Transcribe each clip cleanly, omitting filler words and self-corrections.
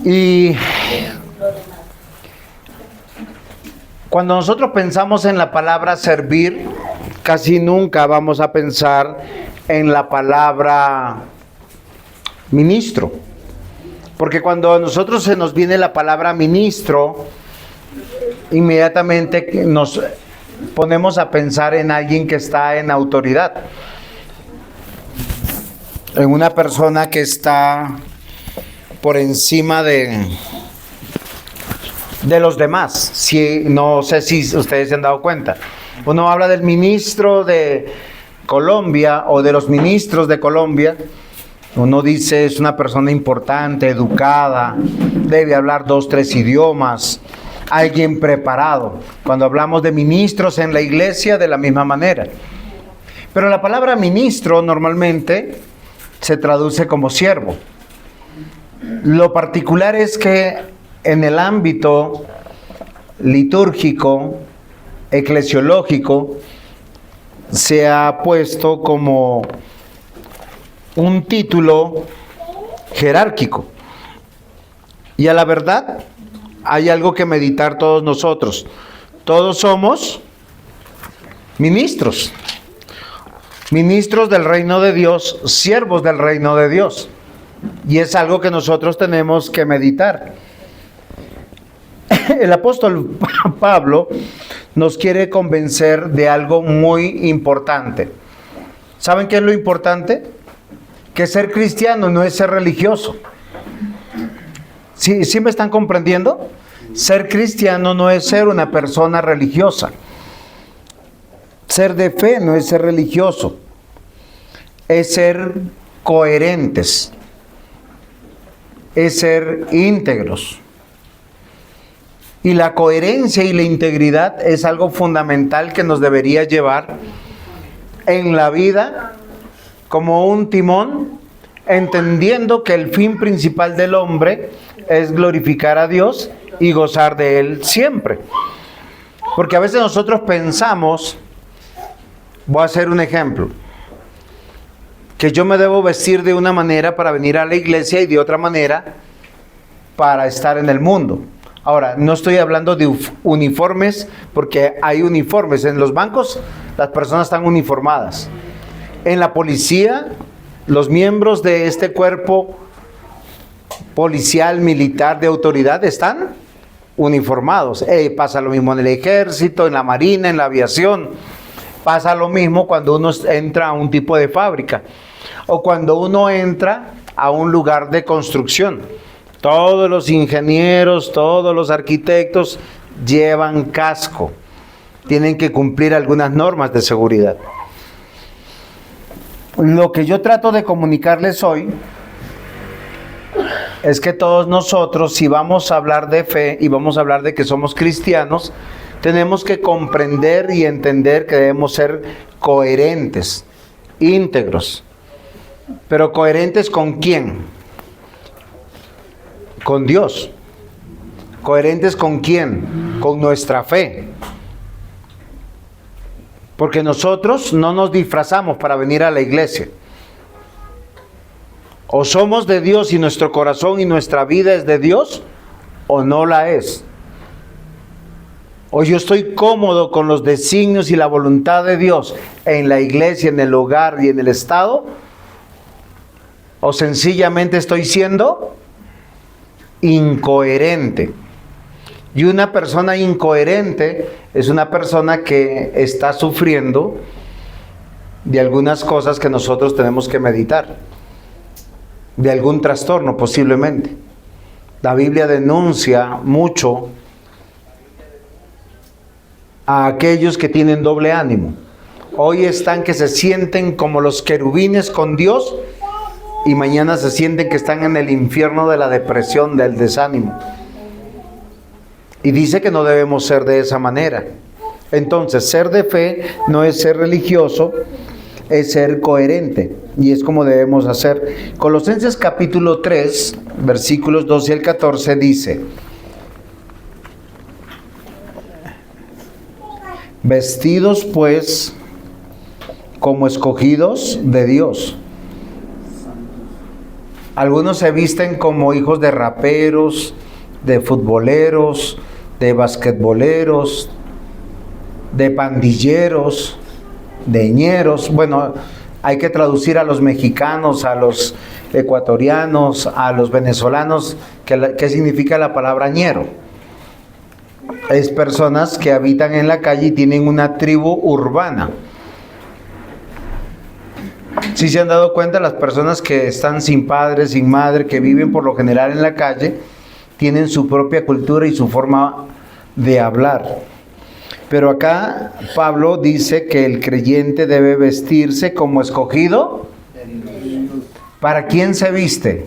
Y cuando nosotros pensamos en la palabra servir, casi nunca vamos a pensar en la palabra ministro. Porque cuando a nosotros se nos viene la palabra ministro, inmediatamente nos ponemos a pensar en alguien que está en autoridad. En una persona que está por encima de los demás. No sé si ustedes se han dado cuenta. Uno habla del ministro de Colombia o de los ministros de Colombia. Uno dice es una persona importante, educada, debe hablar 2, 3 idiomas, alguien preparado. Cuando hablamos de ministros en la iglesia, de la misma manera. Pero la palabra ministro normalmente se traduce como siervo. Lo particular es que en el ámbito litúrgico, eclesiológico, se ha puesto como un título jerárquico. Y a la verdad, hay algo que meditar todos nosotros. Todos somos ministros. Ministros del reino de Dios, siervos del reino de Dios. Y es algo que nosotros tenemos que meditar. El apóstol Pablo nos quiere convencer de algo muy importante. ¿Saben qué es lo importante? Que ser cristiano no es ser religioso. ¿Sí me están comprendiendo? Ser cristiano no es ser una persona religiosa. Ser de fe no es ser religioso. Es ser coherentes. Es ser íntegros. Y la coherencia y la integridad es algo fundamental que nos debería llevar en la vida como un timón, entendiendo que el fin principal del hombre es glorificar a Dios y gozar de Él siempre. Porque a veces nosotros pensamos, voy a hacer un ejemplo, que yo me debo vestir de una manera para venir a la iglesia y de otra manera para estar en el mundo. Ahora, no estoy hablando de uniformes, porque hay uniformes. En los bancos las personas están uniformadas. En la policía, los miembros de este cuerpo policial, militar, de autoridad, están uniformados. Pasa lo mismo en el ejército, en la marina, en la aviación. Pasa lo mismo cuando uno entra a un tipo de fábrica o cuando uno entra a un lugar de construcción. Todos los ingenieros, todos los arquitectos llevan casco. Tienen que cumplir algunas normas de seguridad. Lo que yo trato de comunicarles hoy es que todos nosotros, si vamos a hablar de fe y vamos a hablar de que somos cristianos, tenemos que comprender y entender que debemos ser coherentes, íntegros. Pero coherentes ¿con quién? Con Dios. ¿Coherentes con quién? Con nuestra fe. Porque nosotros no nos disfrazamos para venir a la iglesia. O somos de Dios y nuestro corazón y nuestra vida es de Dios, o no la es. O yo estoy cómodo con los designios y la voluntad de Dios en la iglesia, en el hogar y en el Estado, o sencillamente estoy siendo incoherente. Y una persona incoherente es una persona que está sufriendo de algunas cosas que nosotros tenemos que meditar, de algún trastorno posiblemente. La Biblia denuncia mucho a aquellos que tienen doble ánimo. Hoy están que se sienten como los querubines con Dios y mañana se sienten que están en el infierno de la depresión, del desánimo. Y dice que no debemos ser de esa manera. Entonces, ser de fe no es ser religioso, es ser coherente. Y es como debemos hacer. Colosenses capítulo 3, versículos 12 al 14 dice: vestidos pues como escogidos de Dios. Algunos se visten como hijos de raperos, de futboleros, de basquetboleros, de pandilleros, de ñeros. Bueno, hay que traducir a los mexicanos, a los ecuatorianos, a los venezolanos, ¿qué significa la palabra ñero? Es personas que habitan en la calle y tienen una tribu urbana. Si se han dado cuenta, las personas que están sin padre, sin madre, que viven por lo general en la calle, tienen su propia cultura y su forma de hablar. Pero acá Pablo dice que el creyente debe vestirse como escogido. ¿Para quién se viste?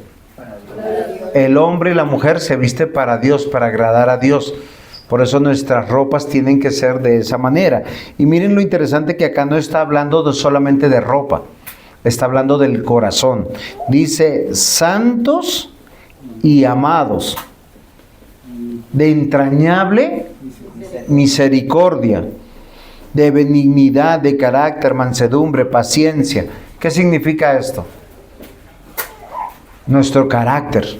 El hombre y la mujer se viste para Dios, para agradar a Dios. Por eso nuestras ropas tienen que ser de esa manera. Y miren lo interesante que acá no está hablando solamente de ropa, está hablando del corazón. Dice, santos y amados, de entrañable misericordia, de benignidad, de carácter, mansedumbre, paciencia. ¿Qué significa esto? Nuestro carácter,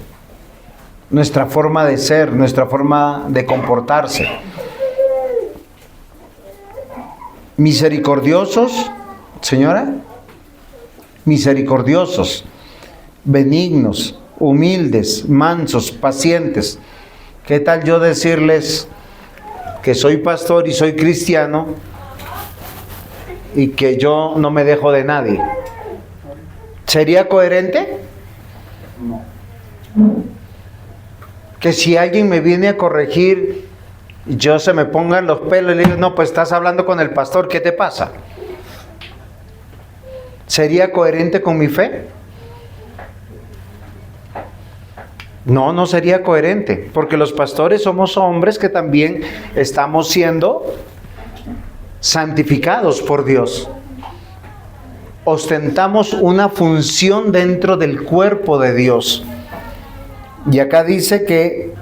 nuestra forma de ser, nuestra forma de comportarse. Misericordiosos, señora, misericordiosos, benignos, humildes, mansos, pacientes. ¿Qué tal yo decirles que soy pastor y soy cristiano y que yo no me dejo de nadie? ¿Sería coherente? No. Que si alguien me viene a corregir, yo se me ponga en los pelos y le digo, no, pues estás hablando con el pastor, ¿qué te pasa? ¿Sería coherente con mi fe? No, no sería coherente, porque los pastores somos hombres que también estamos siendo santificados por Dios. Ostentamos una función dentro del cuerpo de Dios. Y acá dice que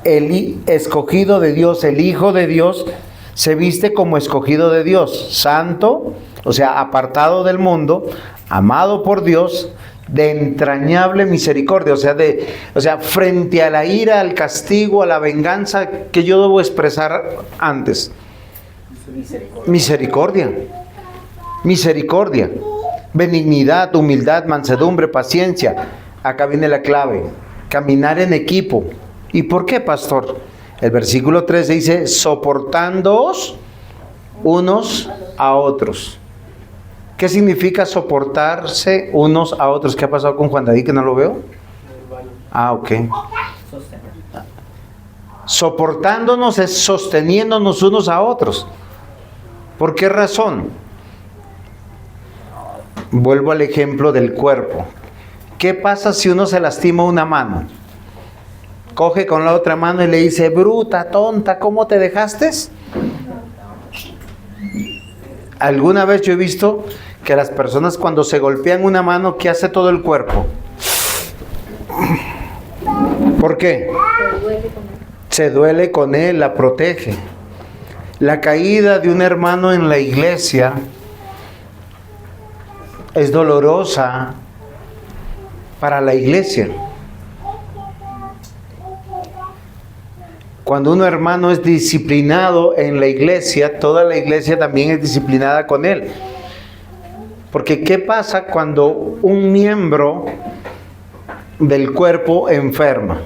el escogido de Dios, el Hijo de Dios, se viste como escogido de Dios, santo, o sea, apartado del mundo, amado por Dios, de entrañable misericordia, o sea, frente a la ira, al castigo, a la venganza, que yo debo expresar antes. Misericordia. Misericordia. Benignidad, humildad, mansedumbre, paciencia. Acá viene la clave. Caminar en equipo. ¿Y por qué, pastor? El versículo 13 dice, soportándoos unos a otros. ¿Qué significa soportarse unos a otros? ¿Qué ha pasado con Juan David, que no lo veo? Ah, ok. Soportándonos es sosteniéndonos unos a otros. ¿Por qué razón? Vuelvo al ejemplo del cuerpo. ¿Qué pasa si uno se lastima una mano? Coge con la otra mano y le dice, bruta, tonta, ¿cómo te dejaste? Alguna vez yo he visto que las personas cuando se golpean una mano, ¿qué hace todo el cuerpo? ¿Por qué? Se duele con él, la protege. La caída de un hermano en la iglesia es dolorosa para la iglesia. Cuando un hermano es disciplinado en la iglesia, toda la iglesia también es disciplinada con él. Porque ¿qué pasa cuando un miembro del cuerpo enferma?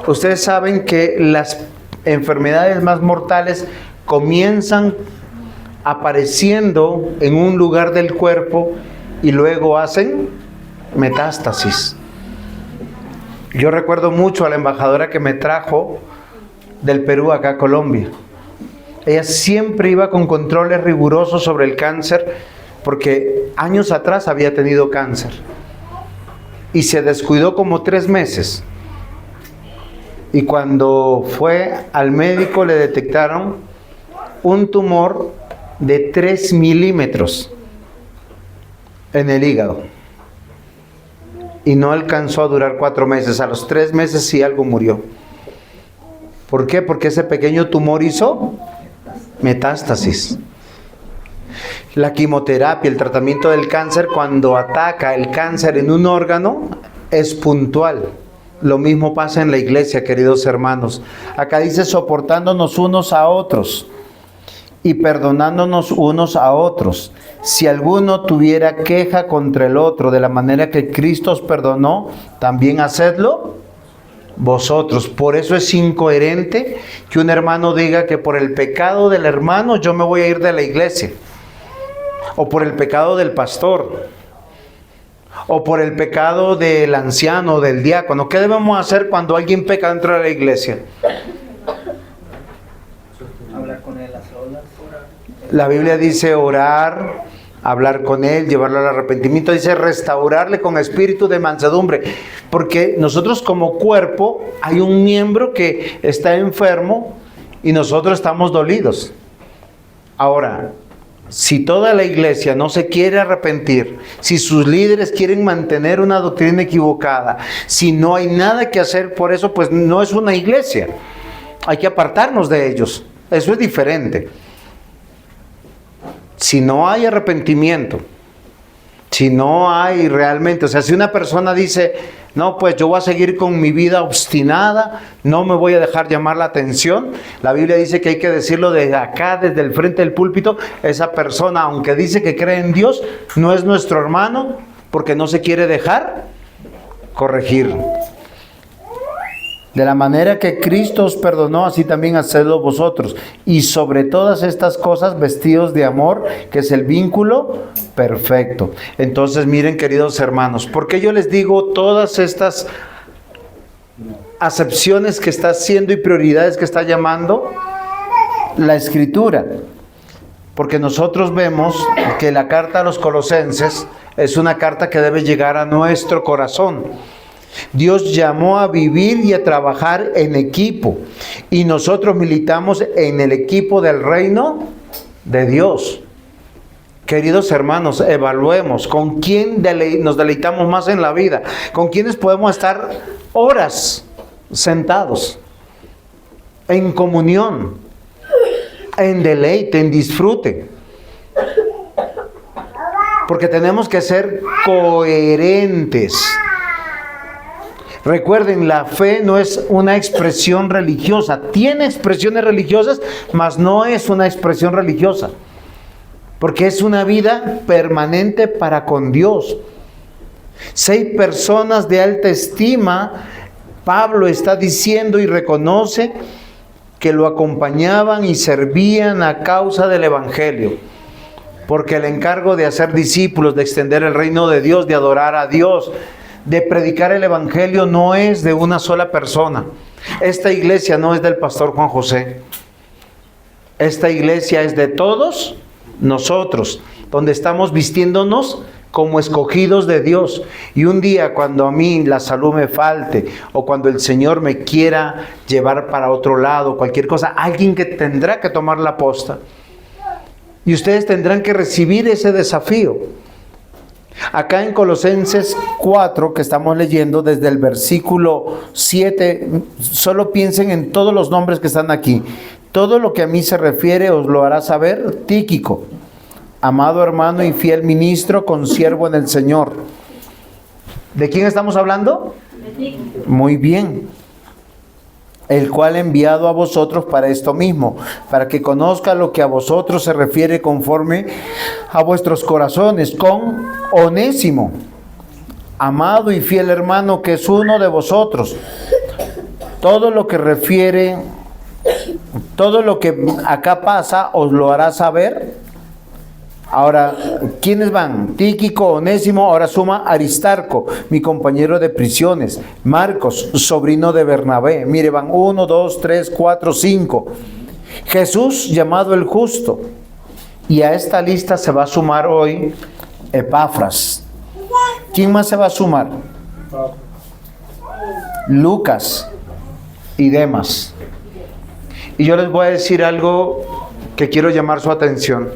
Ustedes saben que las enfermedades más mortales comienzan apareciendo en un lugar del cuerpo y luego hacen metástasis. Yo recuerdo mucho a la embajadora que me trajo del Perú acá a Colombia. Ella siempre iba con controles rigurosos sobre el cáncer, porque años atrás había tenido cáncer y se descuidó como 3 meses. Y cuando fue al médico le detectaron un tumor de 3 milímetros. en el hígado. Y no alcanzó a durar 4 meses. A los 3 meses sí algo murió. ¿Por qué? Porque ese pequeño tumor hizo metástasis. La quimioterapia, el tratamiento del cáncer, cuando ataca el cáncer en un órgano, es puntual. Lo mismo pasa en la iglesia, queridos hermanos. Acá dice soportándonos unos a otros y perdonándonos unos a otros. Si alguno tuviera queja contra el otro, de la manera que Cristo os perdonó, también hacedlo vosotros. Por eso es incoherente que un hermano diga que por el pecado del hermano yo me voy a ir de la iglesia, o por el pecado del pastor, o por el pecado del anciano, del diácono. ¿Qué debemos hacer cuando alguien peca dentro de la iglesia? Hablar con él a solas. La Biblia dice orar, hablar con él, llevarlo al arrepentimiento. Dice restaurarle con espíritu de mansedumbre. Porque nosotros como cuerpo hay un miembro que está enfermo y nosotros estamos dolidos. Ahora, si toda la iglesia no se quiere arrepentir, si sus líderes quieren mantener una doctrina equivocada, si no hay nada que hacer por eso, pues no es una iglesia. Hay que apartarnos de ellos. Eso es diferente. Si no hay arrepentimiento, si no hay realmente, o sea, si una persona dice, no, pues yo voy a seguir con mi vida obstinada, no me voy a dejar llamar la atención, la Biblia dice que hay que decirlo desde acá, desde el frente del púlpito, esa persona, aunque dice que cree en Dios, no es nuestro hermano, porque no se quiere dejar corregir. De la manera que Cristo os perdonó, así también hacedlo vosotros. Y sobre todas estas cosas, vestidos de amor, que es el vínculo perfecto. Entonces, miren, queridos hermanos, ¿por qué yo les digo todas estas acepciones que está haciendo y prioridades que está llamando la Escritura? Porque nosotros vemos que la carta a los Colosenses es una carta que debe llegar a nuestro corazón. Dios llamó a vivir y a trabajar en equipo, y nosotros militamos en el equipo del reino de Dios. Queridos hermanos, evaluemos con quién nos deleitamos más en la vida, con quienes podemos estar horas sentados en comunión, en deleite, en disfrute. Porque tenemos que ser coherentes. Recuerden, la fe no es una expresión religiosa. Tiene expresiones religiosas, mas no es una expresión religiosa. Porque es una vida permanente para con Dios. 6 personas de alta estima, Pablo está diciendo y reconoce que lo acompañaban y servían a causa del Evangelio. Porque el encargo de hacer discípulos, de extender el reino de Dios, de adorar a Dios, de predicar el Evangelio no es de una sola persona. Esta iglesia no es del pastor Juan José. Esta iglesia es de todos nosotros, donde estamos vistiéndonos como escogidos de Dios. Y un día cuando a mí la salud me falte, o cuando el Señor me quiera llevar para otro lado, cualquier cosa, alguien que tendrá que tomar la posta. Y ustedes tendrán que recibir ese desafío. Acá en Colosenses 4, que estamos leyendo desde el versículo 7, solo piensen en todos los nombres que están aquí. Todo lo que a mí se refiere os lo hará saber Tíquico, amado hermano y fiel ministro, consiervo en el Señor. ¿De quién estamos hablando? De Tíquico. Muy bien. El cual he enviado a vosotros para esto mismo, para que conozca lo que a vosotros se refiere conforme a vuestros corazones, con Onésimo, amado y fiel hermano, que es uno de vosotros. Todo lo que refiere, todo lo que acá pasa, os lo hará saber. Ahora, ¿quiénes van? Tíquico, Onésimo, ahora suma Aristarco, mi compañero de prisiones. Marcos, sobrino de Bernabé. Mire, van 1, 2, 3, 4, 5. Jesús, llamado el justo. Y a esta lista se va a sumar hoy Epafras. ¿Quién más se va a sumar? Lucas y Demas. Y yo les voy a decir algo que quiero llamar su atención.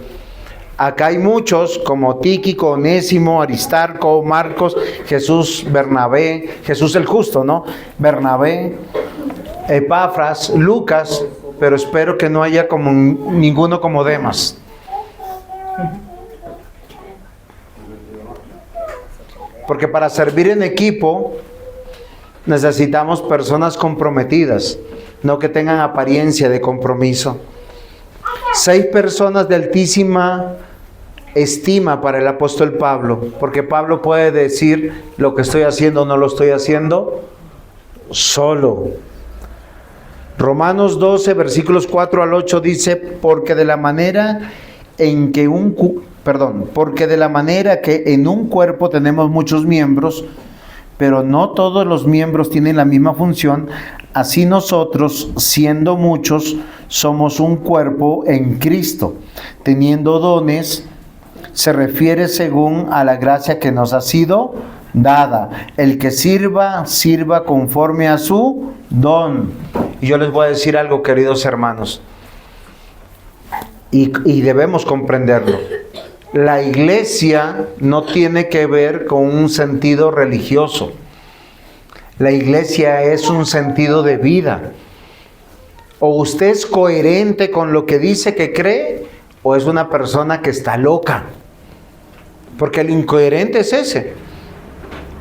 Acá hay muchos como Tíquico, Onésimo, Aristarco, Marcos, Jesús, Bernabé, Jesús el justo, ¿no? Bernabé, Epafras, Lucas, pero espero que no haya como ninguno como Demas. Porque para servir en equipo necesitamos personas comprometidas, no que tengan apariencia de compromiso. 6 personas de altísima estima para el apóstol Pablo, porque Pablo puede decir lo que estoy haciendo no lo estoy haciendo solo. Romanos 12, versículos 4 al 8 dice, porque de la manera que en un cuerpo tenemos muchos miembros, pero no todos los miembros tienen la misma función, así nosotros, siendo muchos, somos un cuerpo en Cristo, teniendo dones, se refiere según a la gracia que nos ha sido dada. El que sirva, sirva conforme a su don. Y yo les voy a decir algo, queridos hermanos, y debemos comprenderlo. La iglesia no tiene que ver con un sentido religioso. La iglesia es un sentido de vida. O usted es coherente con lo que dice que cree, o es una persona que está loca. Porque el incoherente es ese.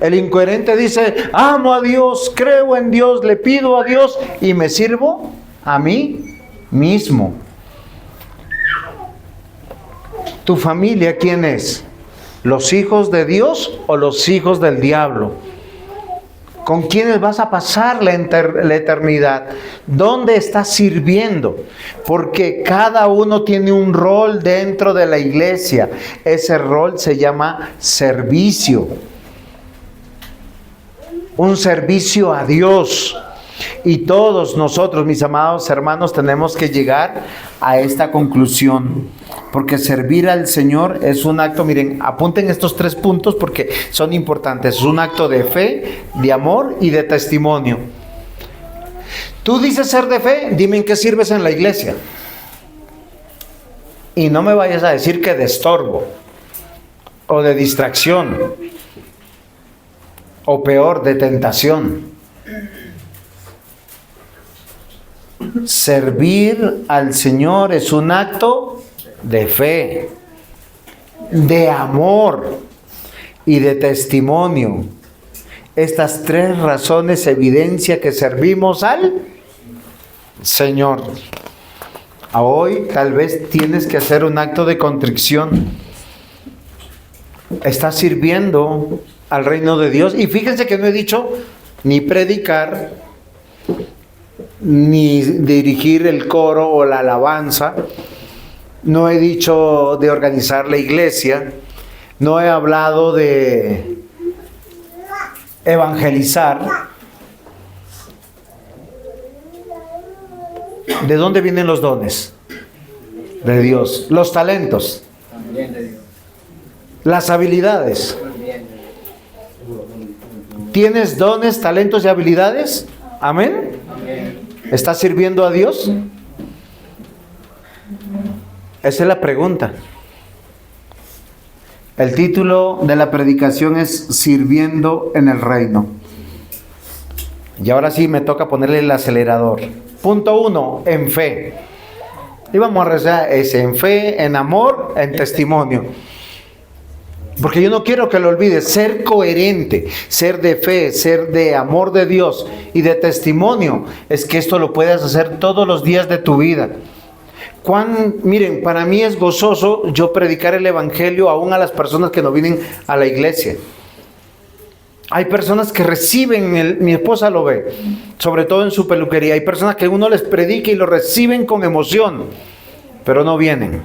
El incoherente dice, amo a Dios, creo en Dios, le pido a Dios y me sirvo a mí mismo. ¿Tu familia quién es? ¿Los hijos de Dios o los hijos del diablo? ¿Con quiénes vas a pasar la eternidad? ¿Dónde estás sirviendo? Porque cada uno tiene un rol dentro de la iglesia. Ese rol se llama servicio. Un servicio a Dios. Y todos nosotros, mis amados hermanos, tenemos que llegar a esta conclusión. Porque servir al Señor es un acto, miren, apunten estos 3 puntos porque son importantes. Es un acto de fe, de amor y de testimonio. Tú dices ser de fe, dime en qué sirves en la iglesia. Y no me vayas a decir que de estorbo, o de distracción, o peor, de tentación. Servir al Señor es un acto de fe, de amor y de testimonio. Estas 3 razones evidencian que servimos al Señor. Hoy tal vez tienes que hacer un acto de contrición. Estás sirviendo al reino de Dios. Y fíjense que no he dicho ni predicar, ni dirigir el coro o la alabanza. No he dicho de organizar la iglesia. No he hablado de evangelizar. ¿De dónde vienen los dones? De Dios. Los talentos. También de Dios. Las habilidades. También de Dios. ¿Tienes dones, talentos y habilidades? Amén. Amén. ¿Estás sirviendo a Dios? Esa es la pregunta. El título de la predicación es Sirviendo en el Reino. Y ahora sí me toca ponerle el acelerador. Punto 1, en fe. Y vamos a rezar ese, en fe, en amor, en testimonio. Porque yo no quiero que lo olvides, ser coherente, ser de fe, ser de amor de Dios y de testimonio. Es que esto lo puedes hacer todos los días de tu vida. Miren, para mí es gozoso yo predicar el evangelio aún a las personas que no vienen a la iglesia. Hay personas que reciben, mi esposa lo ve, sobre todo en su peluquería. Hay personas que uno les predica y lo reciben con emoción, pero no vienen.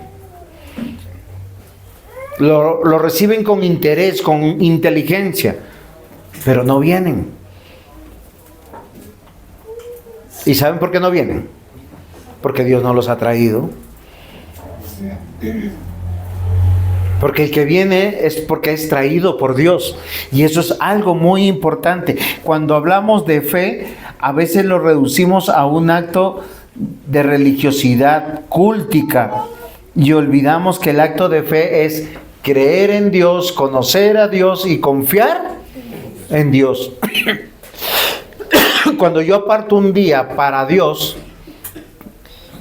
Lo reciben con interés, con inteligencia, pero no vienen. ¿Y saben por qué no vienen? Porque Dios no los ha traído. Porque el que viene es porque es traído por Dios. Y eso es algo muy importante. Cuando hablamos de fe, a veces lo reducimos a un acto de religiosidad cúltica. y olvidamos que el acto de fe es creer en Dios, conocer a Dios y confiar en Dios. Cuando yo aparto un día para Dios,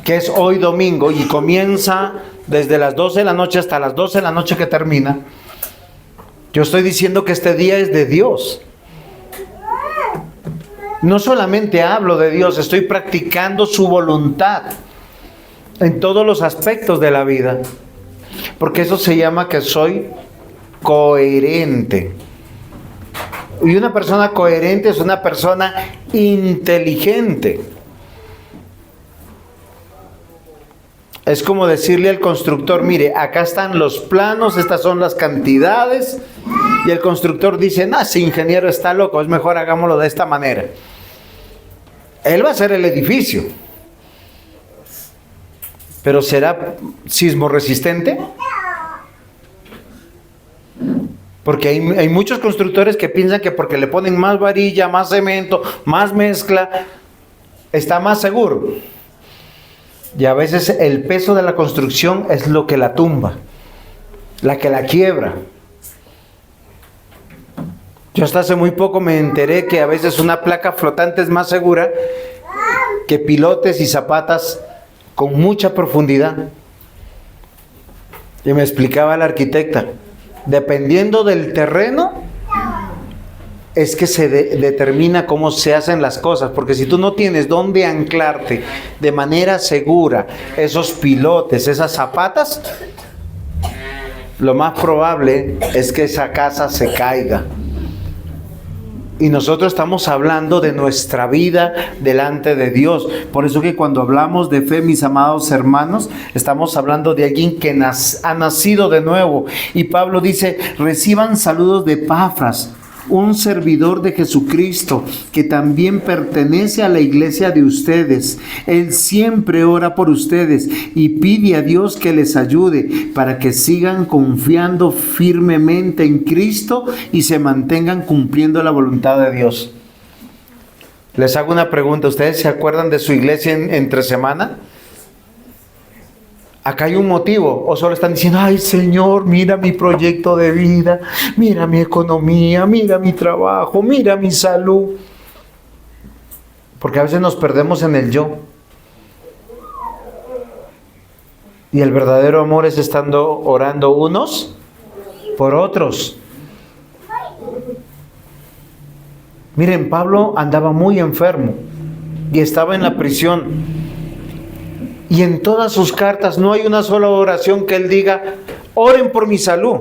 que es hoy domingo y comienza desde las 12 de la noche hasta las 12 de la noche que termina, yo estoy diciendo que este día es de Dios. No solamente hablo de Dios, estoy practicando su voluntad en todos los aspectos de la vida, porque eso se llama que soy coherente. Y una persona coherente es una persona inteligente. Es como decirle al constructor, mire, acá están los planos, estas son las cantidades, y el constructor dice, no, ese ingeniero está loco, es mejor hagámoslo de esta manera. Él va a hacer el edificio, pero ¿será sismo resistente? Porque hay muchos constructores que piensan que porque le ponen más varilla, más cemento, más mezcla, está más seguro. Y a veces el peso de la construcción es lo que la tumba, la que la quiebra. Yo hasta hace muy poco me enteré que a veces una placa flotante es más segura que pilotes y zapatas con mucha profundidad. Y me explicaba la arquitecta, dependiendo del terreno, es que se determina cómo se hacen las cosas, porque si tú no tienes dónde anclarte de manera segura esos pilotes, esas zapatas, lo más probable es que esa casa se caiga. Y nosotros estamos hablando de nuestra vida delante de Dios. Por eso que cuando hablamos de fe, mis amados hermanos, estamos hablando de alguien que ha nacido de nuevo. Y Pablo dice, reciban saludos de Epafras, un servidor de Jesucristo, que también pertenece a la iglesia de ustedes. Él siempre ora por ustedes y pide a Dios que les ayude para que sigan confiando firmemente en Cristo y se mantengan cumpliendo la voluntad de Dios. Les hago una pregunta, ¿ustedes se acuerdan de su iglesia entre semana? Acá hay un motivo, o solo están diciendo, ay Señor, mira mi proyecto de vida, mira mi economía, mira mi trabajo, mira mi salud. Porque a veces nos perdemos en el yo. Y el verdadero amor es estando orando unos por otros. Miren, Pablo andaba muy enfermo y estaba en la prisión. Y en todas sus cartas no hay una sola oración que él diga, oren por mi salud,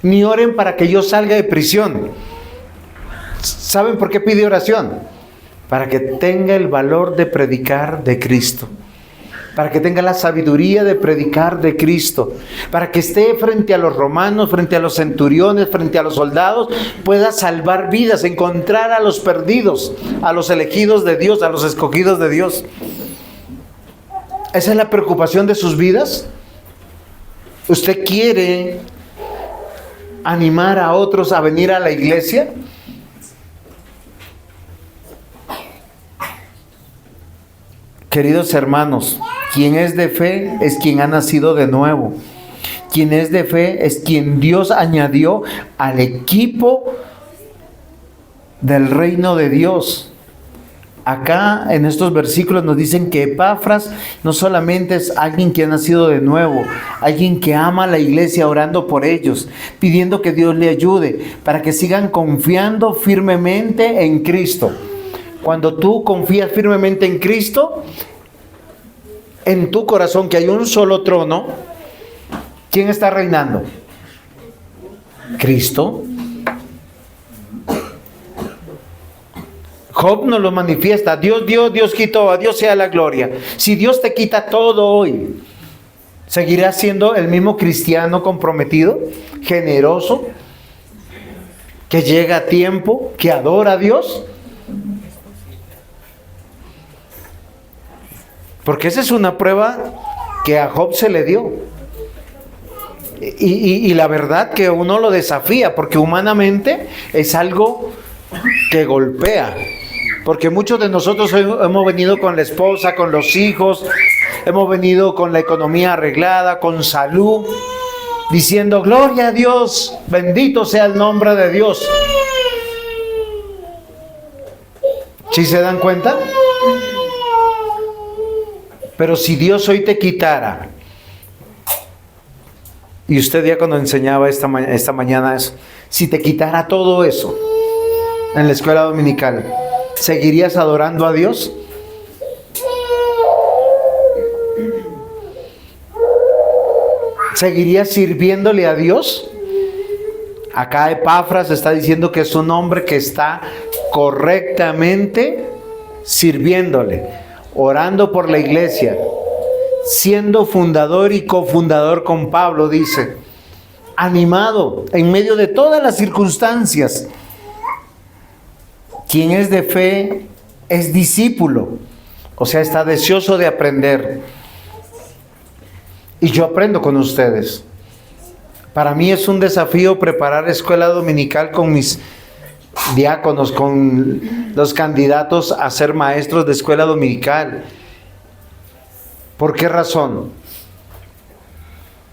ni oren para que yo salga de prisión. ¿Saben por qué pide oración? Para que tenga el valor de predicar de Cristo, para que tenga la sabiduría de predicar de Cristo, para que esté frente a los romanos, frente a los centuriones, frente a los soldados, pueda salvar vidas, encontrar a los perdidos, a los elegidos de Dios, a los escogidos de Dios. ¿Esa es la preocupación de sus vidas? ¿Usted quiere animar a otros a venir a la iglesia? Queridos hermanos, quien es de fe es quien ha nacido de nuevo. Quien es de fe es quien Dios añadió al equipo del reino de Dios. Acá en estos versículos nos dicen que Epafras no solamente es alguien que ha nacido de nuevo, alguien que ama a la iglesia orando por ellos, pidiendo que Dios le ayude para que sigan confiando firmemente en Cristo. Cuando tú confías firmemente en Cristo, en tu corazón que hay un solo trono, ¿quién está reinando? Cristo. Job nos lo manifiesta, Dios dio, Dios quitó, a Dios sea la gloria. Si Dios te quita todo hoy, ¿seguirás siendo el mismo cristiano comprometido, generoso, que llega a tiempo, que adora a Dios? Porque esa es una prueba que a Job se le dio. Y la verdad que uno lo desafía, porque humanamente es algo que golpea. Porque muchos de nosotros hemos venido con la esposa, con los hijos, hemos venido con la economía arreglada, con salud, diciendo gloria a Dios, bendito sea el nombre de Dios. ¿Sí se dan cuenta? Pero si Dios hoy te quitara, y usted ya cuando enseñaba esta mañana eso, si te quitara todo eso en la escuela dominical, ¿seguirías adorando a Dios? ¿Seguirías sirviéndole a Dios? Acá Epafras está diciendo que es un hombre que está correctamente sirviéndole, orando por la iglesia, siendo fundador y cofundador con Pablo, dice, animado en medio de todas las circunstancias. Quien es de fe es discípulo, o sea, está deseoso de aprender. Y yo aprendo con ustedes. Para mí es un desafío preparar escuela dominical con mis diáconos, con los candidatos a ser maestros de escuela dominical. ¿Por qué razón?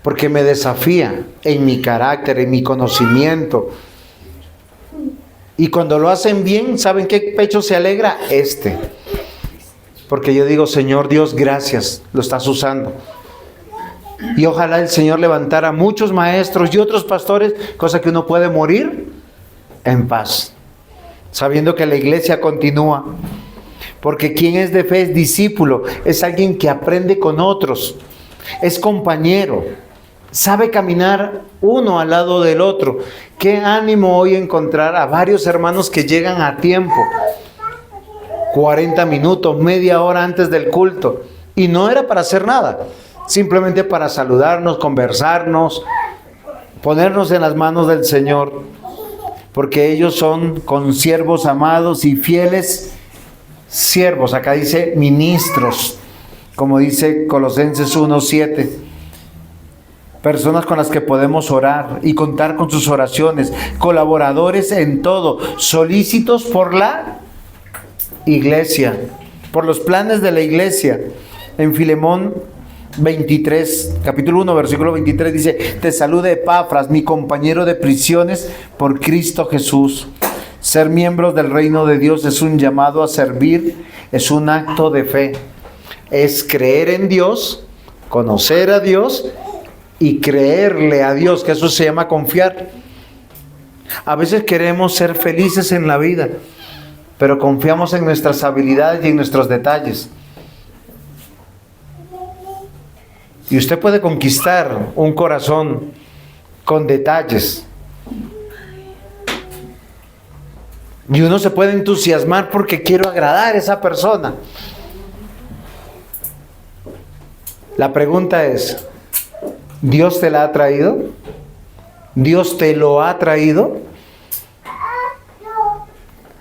Porque me desafía en mi carácter, en mi conocimiento. Y cuando lo hacen bien, ¿saben qué pecho se alegra? Porque yo digo, Señor Dios, gracias, lo estás usando. Y ojalá el Señor levantara muchos maestros y otros pastores, cosa que uno puede morir en paz, sabiendo que la iglesia continúa. Porque quien es de fe es discípulo, es alguien que aprende con otros, es compañero, sabe caminar uno al lado del otro. Qué ánimo hoy encontrar a varios hermanos que llegan a tiempo, 40 minutos, media hora antes del culto, y no era para hacer nada, simplemente para saludarnos, conversarnos, ponernos en las manos del Señor, porque ellos son consiervos amados y fieles siervos. Acá dice ministros, como dice Colosenses 1:7. Personas con las que podemos orar y contar con sus oraciones, colaboradores en todo, solícitos por la iglesia, por los planes de la iglesia. En Filemón 23, capítulo 1, versículo 23 dice: te saluda Epafras, mi compañero de prisiones por Cristo Jesús. Ser miembros del reino de Dios es un llamado a servir, es un acto de fe. Es creer en Dios, conocer a Dios y creerle a Dios, que eso se llama confiar. A veces queremos ser felices en la vida, pero confiamos en nuestras habilidades y en nuestros detalles. Y usted puede conquistar un corazón con detalles. Y uno se puede entusiasmar porque quiero agradar a esa persona. La pregunta es, ¿Dios te la ha traído? ¿Dios te lo ha traído?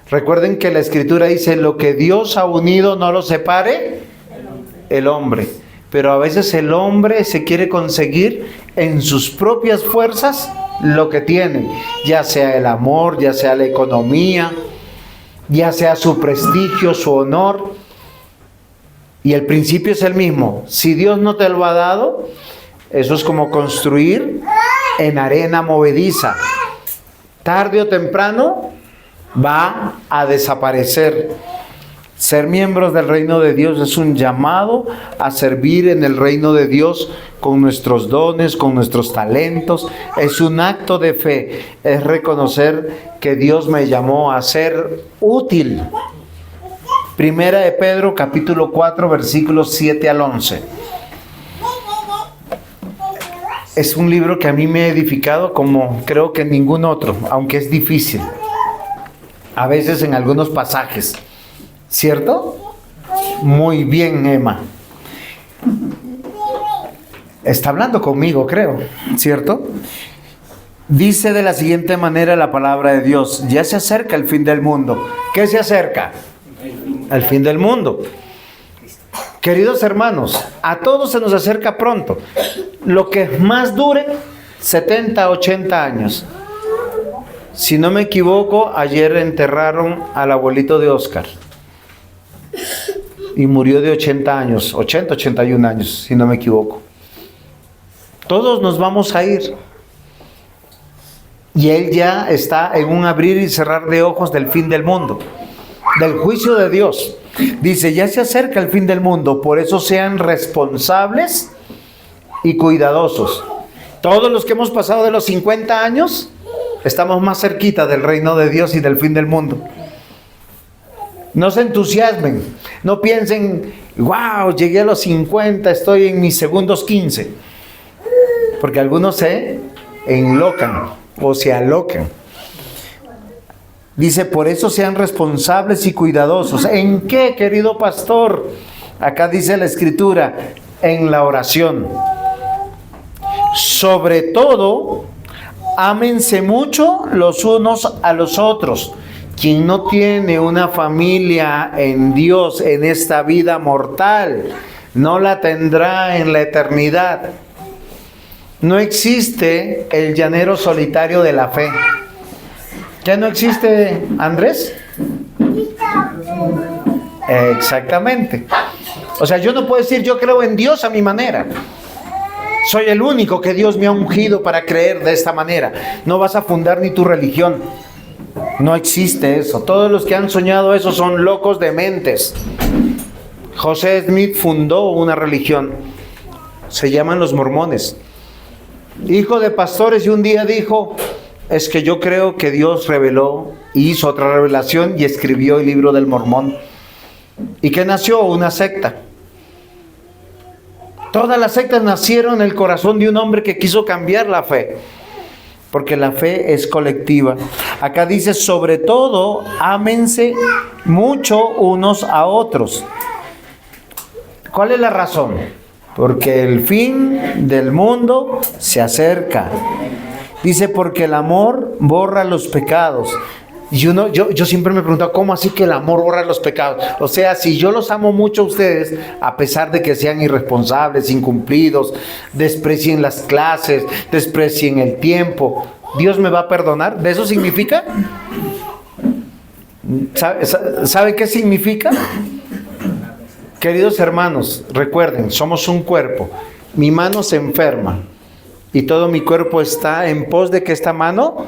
Recuerden que la Escritura dice, lo que Dios ha unido no lo separe el hombre. Pero a veces el hombre se quiere conseguir en sus propias fuerzas lo que tiene, ya sea el amor, ya sea la economía, ya sea su prestigio, su honor. Y el principio es el mismo. Si Dios no te lo ha dado, eso es como construir en arena movediza. Tarde o temprano va a desaparecer. Ser miembros del reino de Dios es un llamado a servir en el reino de Dios con nuestros dones, con nuestros talentos. Es un acto de fe, es reconocer que Dios me llamó a ser útil. Primera de Pedro, capítulo 4, versículos 7 al 11. Es un libro que a mí me ha edificado como creo que ningún otro, aunque es difícil. A veces en algunos pasajes. ¿Cierto? Muy bien, Emma. Está hablando conmigo, creo, ¿cierto? Dice de la siguiente manera la palabra de Dios: ya se acerca el fin del mundo. ¿Qué se acerca? El fin del mundo. Queridos hermanos, a todos se nos acerca pronto. Lo que más dure, 70, 80 años. Si no me equivoco, ayer enterraron al abuelito de Oscar. y murió de 80 años, 80, 81 años, si no me equivoco. Todos nos vamos a ir. Y Él ya está en un abrir y cerrar de ojos del fin del mundo, del juicio de Dios. Dice, ya se acerca el fin del mundo, por eso sean responsables y cuidadosos. Todos los que hemos pasado de los 50 años, estamos más cerquita del reino de Dios y del fin del mundo. No se entusiasmen, no piensen, wow, llegué a los 50, estoy en mis segundos 15. Porque algunos se enlocan o se alocan. Dice, por eso sean responsables y cuidadosos. ¿En qué, querido pastor? Acá dice la Escritura, en la oración. Sobre todo, ámense mucho los unos a los otros. Quien no tiene una familia en Dios en esta vida mortal, no la tendrá en la eternidad. No existe el llanero solitario de la fe. ¿Ya no existe, Andrés? Exactamente. O sea, yo no puedo decir yo creo en Dios a mi manera. Soy el único que Dios me ha ungido para creer de esta manera. No vas a fundar ni tu religión. No existe eso. Todos los que han soñado eso son locos de mentes. José Smith fundó una religión. Se llaman los mormones. Hijo de pastores, y un día dijo, es que yo creo que Dios reveló, hizo otra revelación y escribió el libro del Mormón. ¿Y qué nació? Una secta. Todas las sectas nacieron en el corazón de un hombre que quiso cambiar la fe. Porque la fe es colectiva. Acá dice, sobre todo, ámense mucho unos a otros. ¿Cuál es la razón? Porque el fin del mundo se acerca. Dice, porque el amor borra los pecados. Y yo siempre me he preguntado, ¿cómo así que el amor borra los pecados? O sea, si yo los amo mucho a ustedes, a pesar de que sean irresponsables, incumplidos, desprecien las clases, desprecien el tiempo, ¿Dios me va a perdonar? ¿De eso significa? ¿Sabe qué significa? Queridos hermanos, recuerden, somos un cuerpo. Mi mano se enferma y todo mi cuerpo está en pos de que esta mano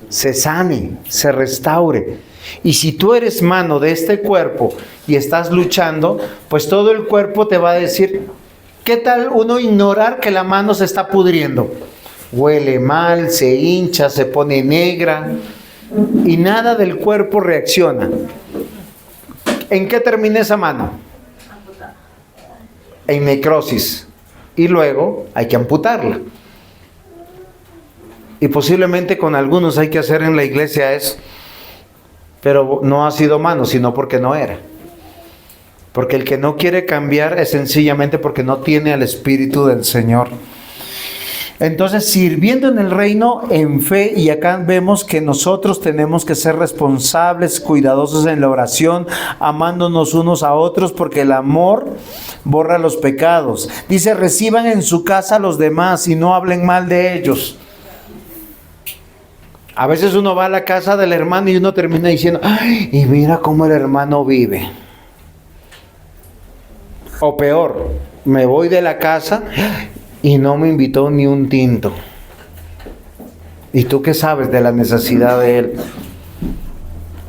se sane, se restaure. Y si tú eres mano de este cuerpo y estás luchando, pues todo el cuerpo te va a decir, ¿qué tal uno ignorar que la mano se está pudriendo? Huele mal, se hincha, se pone negra y nada del cuerpo reacciona. ¿En qué termina esa mano? En necrosis. Y luego hay que amputarla. Y posiblemente con algunos hay que hacer en la iglesia eso. Pero no ha sido mano, sino porque no era. Porque el que no quiere cambiar es sencillamente porque no tiene al Espíritu del Señor. Entonces, sirviendo en el reino en fe, y acá vemos que nosotros tenemos que ser responsables, cuidadosos en la oración, amándonos unos a otros, porque el amor borra los pecados. Dice, reciban en su casa a los demás y no hablen mal de ellos. A veces uno va a la casa del hermano y uno termina diciendo, ay, y mira cómo el hermano vive. O peor, me voy de la casa y no me invitó ni un tinto. ¿Y tú qué sabes de la necesidad de él?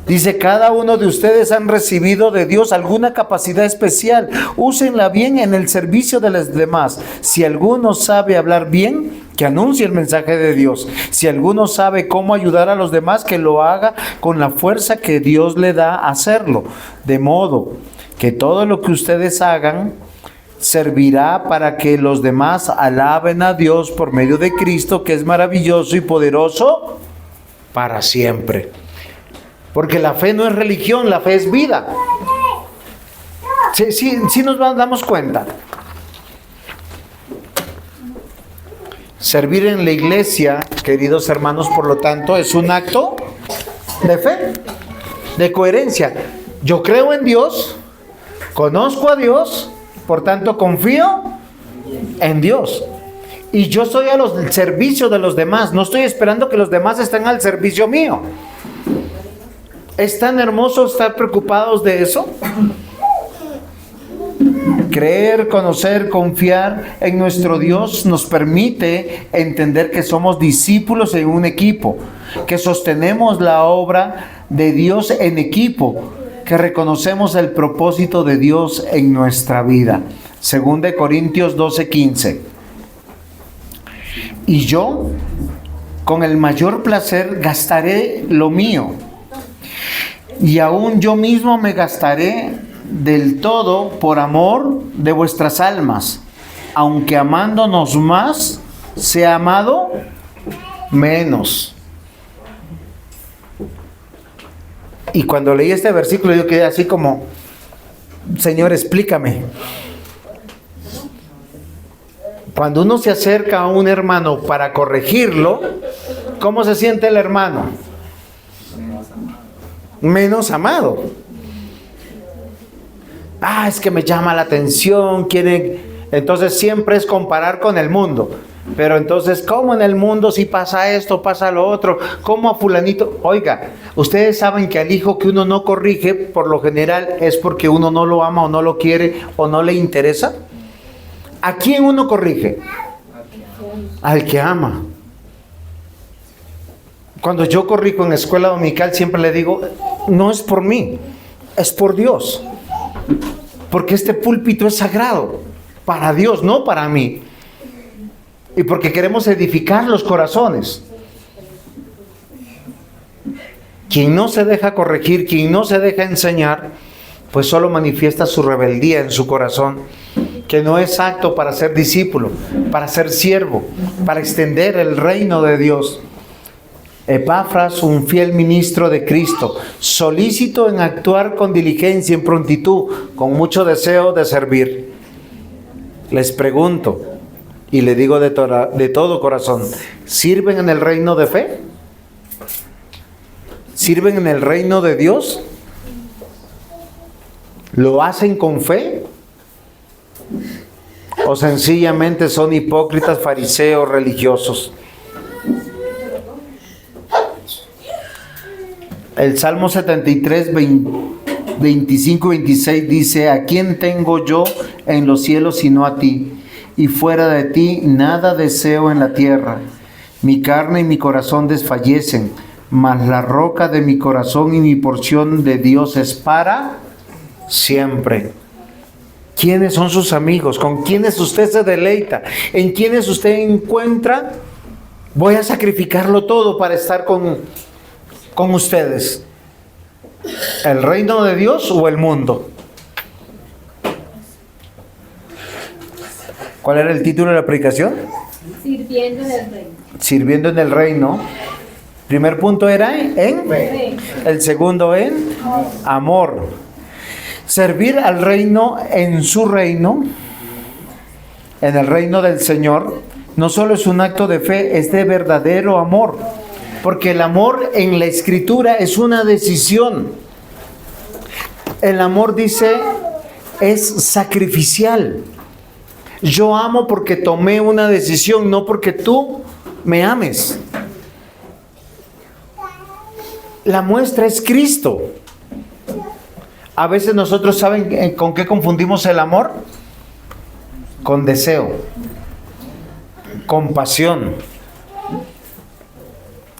Dice, cada uno de ustedes han recibido de Dios alguna capacidad especial. Úsenla bien en el servicio de los demás. Si alguno sabe hablar bien, que anuncie el mensaje de Dios. Si alguno sabe cómo ayudar a los demás, que lo haga con la fuerza que Dios le da a hacerlo. De modo que todo lo que ustedes hagan servirá para que los demás alaben a Dios por medio de Cristo, que es maravilloso y poderoso para siempre. Porque la fe no es religión, la fe es vida. Sí nos damos cuenta. Servir en la iglesia, queridos hermanos, por lo tanto, es un acto de fe, de coherencia. Yo creo en Dios, conozco a Dios, por tanto confío en Dios. Y yo estoy al servicio de los demás, no estoy esperando que los demás estén al servicio mío. ¿Es tan hermoso estar preocupados de eso? Creer, conocer, confiar en nuestro Dios nos permite entender que somos discípulos en un equipo, que sostenemos la obra de Dios en equipo, que reconocemos el propósito de Dios en nuestra vida. Según de Corintios 12:15. Y yo, con el mayor placer, gastaré lo mío, y aún yo mismo me gastaré del todo por amor de vuestras almas, aunque amándonos más, sea amado menos. Y cuando leí este versículo yo quedé así como, Señor, explícame. Cuando uno se acerca a un hermano para corregirlo, ¿cómo se siente el hermano? Menos amado. Es que me llama la atención, entonces siempre es comparar con el mundo. Pero entonces, ¿cómo en el mundo si pasa esto, pasa lo otro? ¿Cómo a fulanito? Oiga, ustedes saben que al hijo que uno no corrige, por lo general es porque uno no lo ama o no lo quiere o no le interesa. ¿A quién uno corrige? Al que ama. Cuando yo corrijo en escuela dominical siempre le digo, no es por mí, es por Dios. Porque este púlpito es sagrado para Dios, no para mí. Y porque queremos edificar los corazones. Quien no se deja corregir, quien no se deja enseñar, pues solo manifiesta su rebeldía en su corazón, que no es apto para ser discípulo, para ser siervo, para extender el reino de Dios. Epafras, un fiel ministro de Cristo, solícito en actuar con diligencia, en prontitud, con mucho deseo de servir. Les pregunto, y le digo de todo corazón, ¿sirven en el reino de fe? ¿Sirven en el reino de Dios? ¿Lo hacen con fe? ¿O sencillamente son hipócritas, fariseos, religiosos? El Salmo 73, 25 y 26 dice, ¿a quién tengo yo en los cielos sino a ti? Y fuera de ti nada deseo en la tierra. Mi carne y mi corazón desfallecen, mas la roca de mi corazón y mi porción de Dios es para siempre. ¿Quiénes son sus amigos? ¿Con quiénes usted se deleita? ¿En quiénes usted encuentra? Voy a sacrificarlo todo para estar con ustedes. ¿El reino de Dios o el mundo? ¿Cuál era el título de la predicación? Sirviendo en el reino. Sirviendo en el reino. Primer punto era en Fe. el segundo en amor. Servir al reino en su reino, en el reino del Señor, no solo es un acto de fe, es de verdadero amor. Porque el amor en la Escritura es una decisión. El amor, dice, es sacrificial. Yo amo porque tomé una decisión, no porque tú me ames. La muestra es Cristo. A veces nosotros, ¿saben con qué confundimos el amor? Con deseo, con pasión.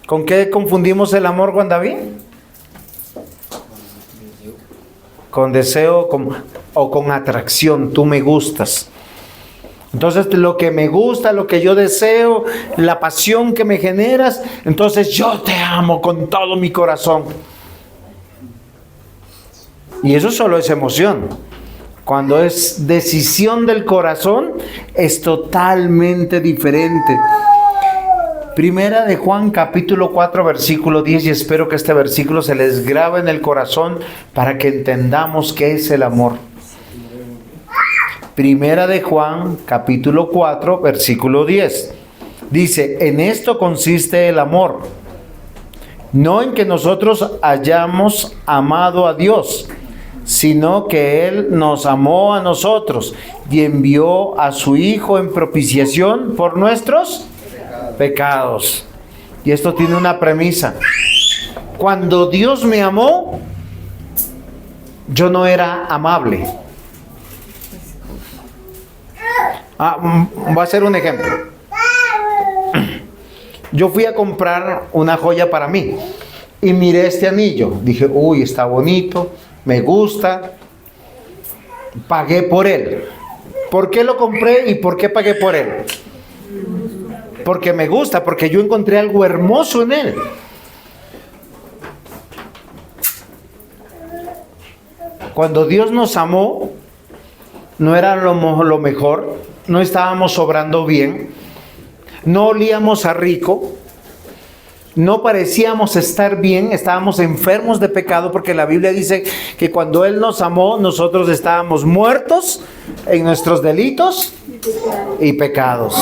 ¿Con qué confundimos el amor, Juan David? Con deseo o con atracción. Tú me gustas. Entonces lo que me gusta, lo que yo deseo, la pasión que me generas, entonces yo te amo con todo mi corazón. Y eso solo es emoción. Cuando es decisión del corazón, es totalmente diferente. Primera de Juan, capítulo 4, versículo 10, y espero que este versículo se les grabe en el corazón para que entendamos qué es el amor. Primera de Juan, capítulo 4, versículo 10. Dice, en esto consiste el amor, no en que nosotros hayamos amado a Dios, sino que Él nos amó a nosotros y envió a su Hijo en propiciación por nuestros pecados. Y esto tiene una premisa. Cuando Dios me amó, yo no era amable. Voy a hacer un ejemplo. Yo fui a comprar una joya para mí y miré este anillo. Dije, uy, está bonito, me gusta. Pagué por él. ¿Por qué lo compré y por qué pagué por él? Porque me gusta, porque yo encontré algo hermoso en él. Cuando Dios nos amó, no era lo mejor, no estábamos sobrando bien, no olíamos a rico, no parecíamos estar bien, estábamos enfermos de pecado, porque la Biblia dice que cuando Él nos amó, nosotros estábamos muertos en nuestros delitos y pecados.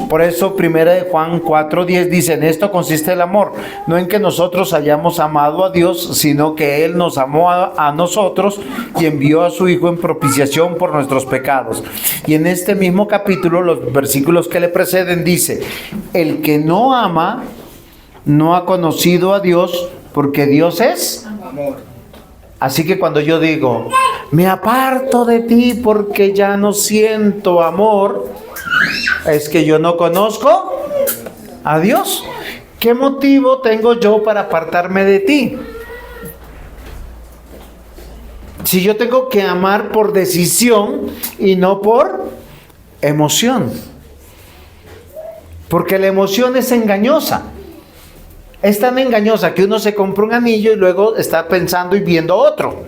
Por eso 1 Juan 4:10 dice, en esto consiste el amor, no en que nosotros hayamos amado a Dios, sino que Él nos amó a nosotros y envió a su Hijo en propiciación por nuestros pecados. Y en este mismo capítulo, los versículos que le preceden dice, el que no ama, no ha conocido a Dios, porque Dios es Amor. Así que cuando yo digo, me aparto de ti porque ya no siento amor, es que yo no conozco a Dios. ¿Qué motivo tengo yo para apartarme de ti? Si yo tengo que amar por decisión y no por emoción. Porque la emoción es engañosa. Es tan engañosa que uno se compra un anillo y luego está pensando y viendo otro.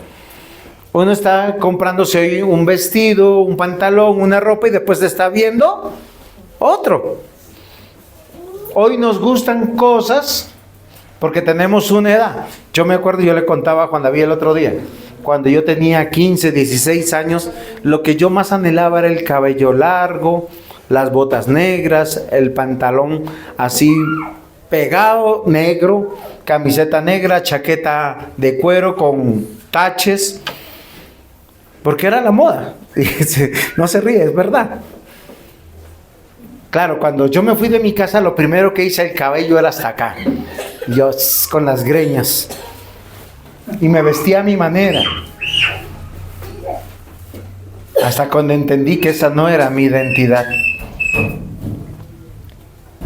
Uno está comprándose un vestido, un pantalón, una ropa y después está viendo otro. Hoy nos gustan cosas porque tenemos una edad. Yo me acuerdo, yo le contaba a Juan David el otro día, cuando yo tenía 15, 16 años, lo que yo más anhelaba era el cabello largo, las botas negras, el pantalón así pegado, negro, camiseta negra, chaqueta de cuero con taches, porque era la moda. No se ríe, es verdad. Claro, cuando yo me fui de mi casa, lo primero que hice, el cabello era hasta acá, yo con las greñas, y me vestía a mi manera, hasta cuando entendí que esa no era mi identidad.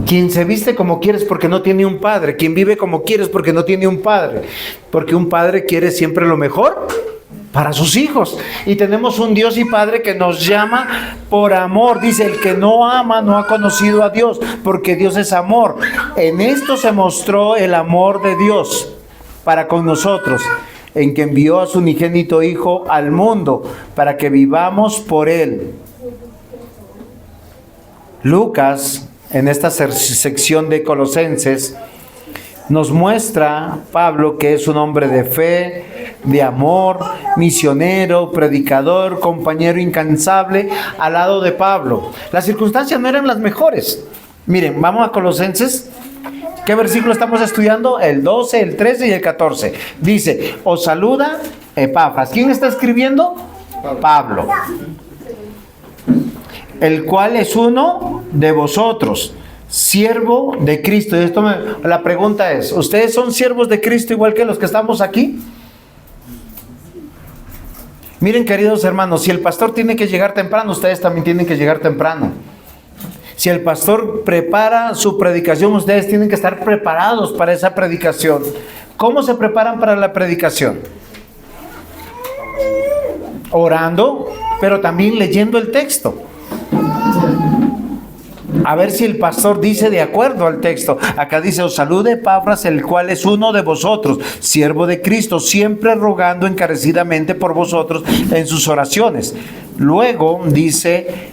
Quien se viste como quieres porque no tiene un padre. Quien vive como quieres porque no tiene un padre. Porque un padre quiere siempre lo mejor para sus hijos. Y tenemos un Dios y Padre que nos llama por amor. Dice, el que no ama no ha conocido a Dios, porque Dios es amor. En esto se mostró el amor de Dios para con nosotros, en que envió a su unigénito Hijo al mundo para que vivamos por Él. Lucas, en esta sección de Colosenses, nos muestra Pablo que es un hombre de fe, de amor, misionero, predicador, compañero incansable al lado de Pablo. Las circunstancias no eran las mejores. Miren, vamos a Colosenses. ¿Qué versículo estamos estudiando? El 12, el 13 y el 14. Dice, os saluda Epafras. ¿Quién está escribiendo? Pablo. El cual es uno de vosotros, siervo de Cristo. Y la pregunta es, ¿ustedes son siervos de Cristo igual que los que estamos aquí? Miren, queridos hermanos, si el pastor tiene que llegar temprano, ustedes también tienen que llegar temprano. Si el pastor prepara su predicación, ustedes tienen que estar preparados para esa predicación. ¿Cómo se preparan para la predicación? Orando, pero también leyendo el texto. A ver si el pastor dice de acuerdo al texto. Acá dice, os salude Epafras, el cual es uno de vosotros, siervo de Cristo, siempre rogando encarecidamente por vosotros en sus oraciones. Luego dice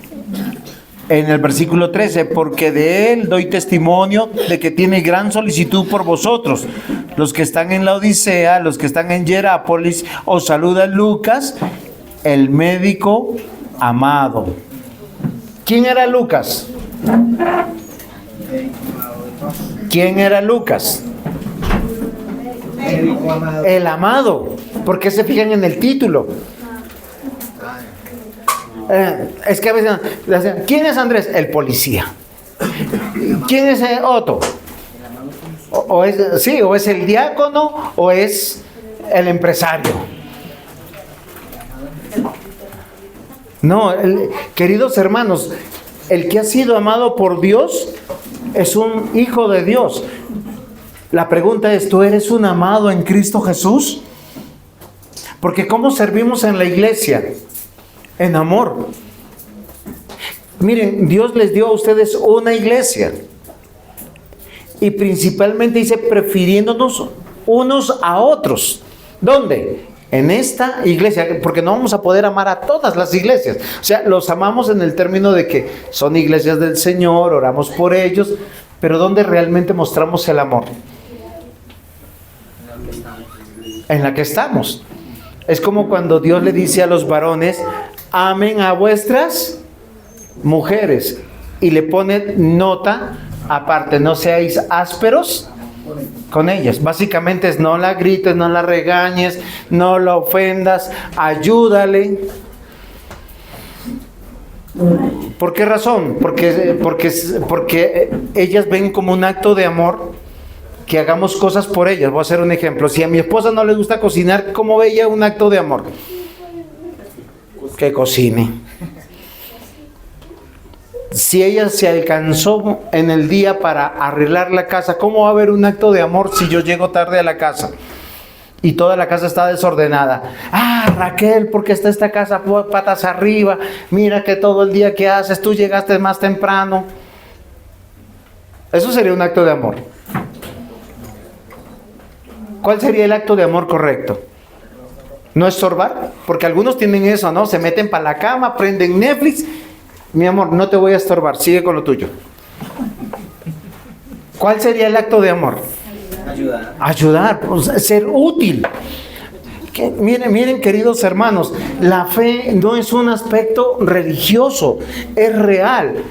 en el versículo 13, porque de él doy testimonio de que tiene gran solicitud por vosotros. Los que están en la Odisea, los que están en Hierápolis, os saluda Lucas, el médico amado. ¿Quién era Lucas? ¿Quién era Lucas? El amado. ¿Por qué se fijan en el título? Es que a veces, ¿quién es Andrés? El policía. ¿Quién es Otto? O es el diácono o es el empresario. No, queridos hermanos, el que ha sido amado por Dios es un hijo de Dios. La pregunta es, ¿tú eres un amado en Cristo Jesús? Porque ¿cómo servimos en la iglesia? En amor. Miren, Dios les dio a ustedes una iglesia. Y principalmente dice, prefiriéndonos unos a otros. ¿Dónde? En esta iglesia, porque no vamos a poder amar a todas las iglesias. O sea, los amamos en el término de que son iglesias del Señor, oramos por ellos, pero ¿dónde realmente mostramos el amor? En la que estamos. Es como cuando Dios le dice a los varones, amen a vuestras mujeres, y le pone nota aparte, no seáis ásperos con ellas. Básicamente es no la grites, no la regañes, no la ofendas, ayúdale. ¿Por qué razón? Porque ellas ven como un acto de amor que hagamos cosas por ellas. Voy a hacer un ejemplo. Si a mi esposa no le gusta cocinar, ¿cómo ve ella un acto de amor? Que cocine. Si ella se alcanzó en el día para arreglar la casa, ¿cómo va a haber un acto de amor si yo llego tarde a la casa y toda la casa está desordenada? Ah, Raquel, ¿por qué está esta casa patas arriba? Mira que todo el día que haces, tú llegaste más temprano. Eso sería un acto de amor. ¿Cuál sería el acto de amor correcto? ¿No estorbar? Porque algunos tienen eso, ¿no? Se meten para la cama, prenden Netflix. Mi amor, no te voy a estorbar, sigue con lo tuyo. ¿Cuál sería el acto de amor? Ayudar. Ayudar, pues, ser útil. Miren, queridos hermanos, la fe no es un aspecto religioso, es real.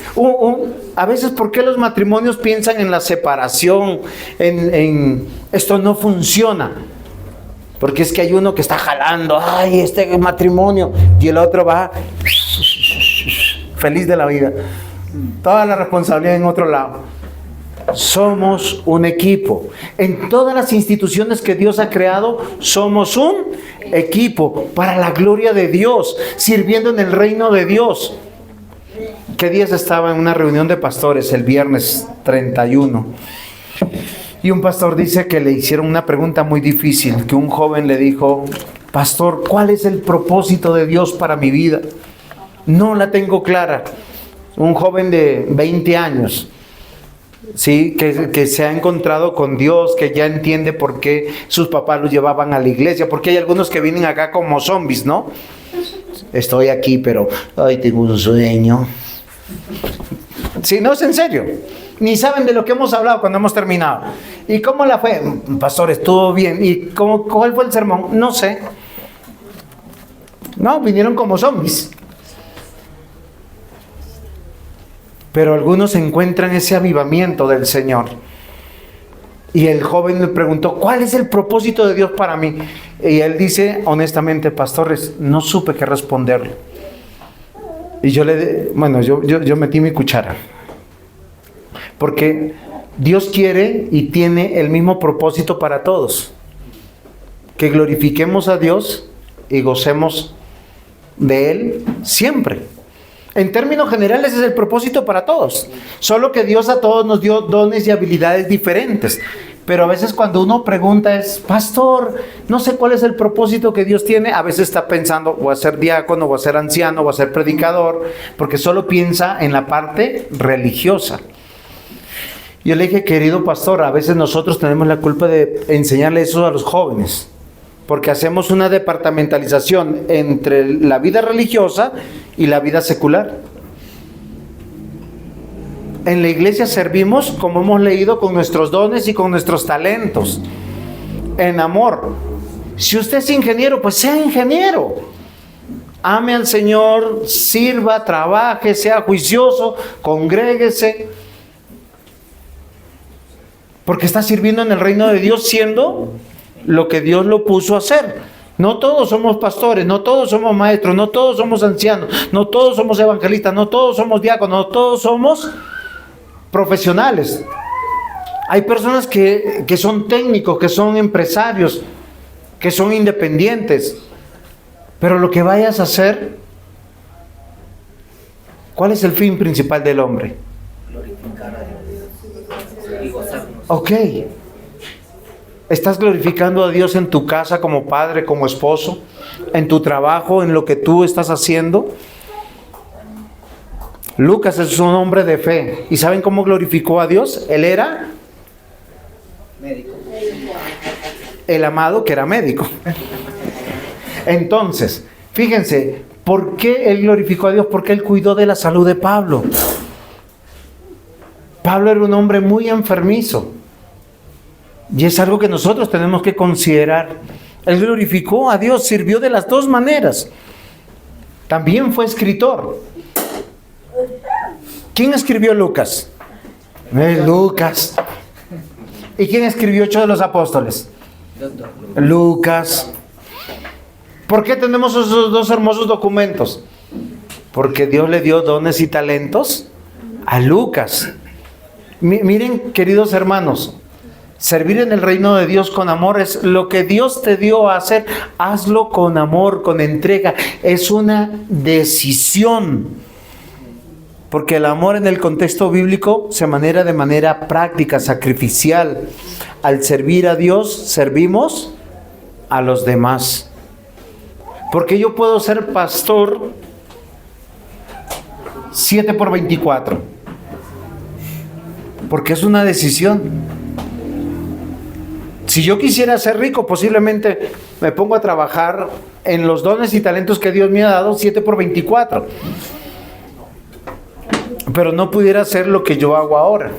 A veces, ¿por qué los matrimonios piensan en la separación? En esto no funciona. Porque es que hay uno que está jalando, ay, este matrimonio, y el otro va feliz de la vida. Toda la responsabilidad en otro lado. Somos un equipo. En todas las instituciones que Dios ha creado, somos un equipo para la gloria de Dios, sirviendo en el reino de Dios. ¿Qué días estaba en una reunión de pastores? El viernes 31. Y un pastor dice que le hicieron una pregunta muy difícil, que un joven le dijo, pastor, ¿cuál es el propósito de Dios para mi vida? No la tengo clara. Un joven de 20 años, ¿sí? Que se ha encontrado con Dios, que ya entiende por qué sus papás los llevaban a la iglesia, porque hay algunos que vienen acá como zombies, ¿no? Estoy aquí, pero ay, tengo un sueño. Sí, no, es en serio. Ni saben de lo que hemos hablado cuando hemos terminado. ¿Y cómo la fue? Pastor, estuvo bien. ¿Y cuál fue el sermón? No sé. No, vinieron como zombies. Pero algunos encuentran ese avivamiento del Señor. Y el joven le preguntó, ¿cuál es el propósito de Dios para mí? Y él dice, honestamente, pastores, no supe qué responderle. Y yo yo metí mi cuchara. Porque Dios quiere y tiene el mismo propósito para todos. Que glorifiquemos a Dios y gocemos de Él siempre. En términos generales es el propósito para todos. Solo que Dios a todos nos dio dones y habilidades diferentes. Pero a veces cuando uno pregunta es, pastor, no sé cuál es el propósito que Dios tiene. A veces está pensando, voy a ser diácono, voy a ser anciano, voy a ser predicador. Porque solo piensa en la parte religiosa. Yo le dije, querido pastor, a veces nosotros tenemos la culpa de enseñarle eso a los jóvenes. Porque hacemos una departamentalización entre la vida religiosa y la vida secular. En la iglesia servimos, como hemos leído, con nuestros dones y con nuestros talentos. En amor. Si usted es ingeniero, pues sea ingeniero. Ame al Señor, sirva, trabaje, sea juicioso, congréguese. Porque está sirviendo en el reino de Dios siendo lo que Dios lo puso a hacer. No todos somos pastores, no todos somos maestros, no todos somos ancianos, no todos somos evangelistas, no todos somos diáconos, no todos somos profesionales. Hay personas que son técnicos, que son empresarios, que son independientes. Pero lo que vayas a hacer, ¿Cuál es el fin principal del hombre? Glorificar a Dios y gozarnos. Ok. ¿Estás glorificando a Dios en tu casa como padre, como esposo? ¿En tu trabajo, en lo que tú estás haciendo? Lucas es un hombre de fe. ¿Y saben cómo glorificó a Dios? Él era Médico. el amado que era médico. Entonces, fíjense, ¿por qué él glorificó a Dios? Porque él cuidó de la salud de Pablo. Pablo era un hombre muy enfermizo. Y es algo que nosotros tenemos que considerar. Él glorificó a Dios, sirvió de las dos maneras. También fue escritor. ¿Quién escribió Lucas? Lucas. ¿Y quién escribió Hechos de los Apóstoles? Doctor. Lucas. ¿Por qué tenemos esos dos hermosos documentos? Porque Dios le dio dones y talentos a Lucas. Miren, queridos hermanos, servir en el reino de Dios con amor es lo que Dios te dio a hacer. Hazlo con amor, con entrega. Es una decisión. Porque el amor en el contexto bíblico se maneja de manera práctica, sacrificial. Al servir a Dios, servimos a los demás. Porque yo puedo ser pastor 7/24. Porque es una decisión. Si yo quisiera ser rico, posiblemente me pongo a trabajar en los dones y talentos que Dios me ha dado 7/24. Pero no pudiera hacer lo que yo hago ahora.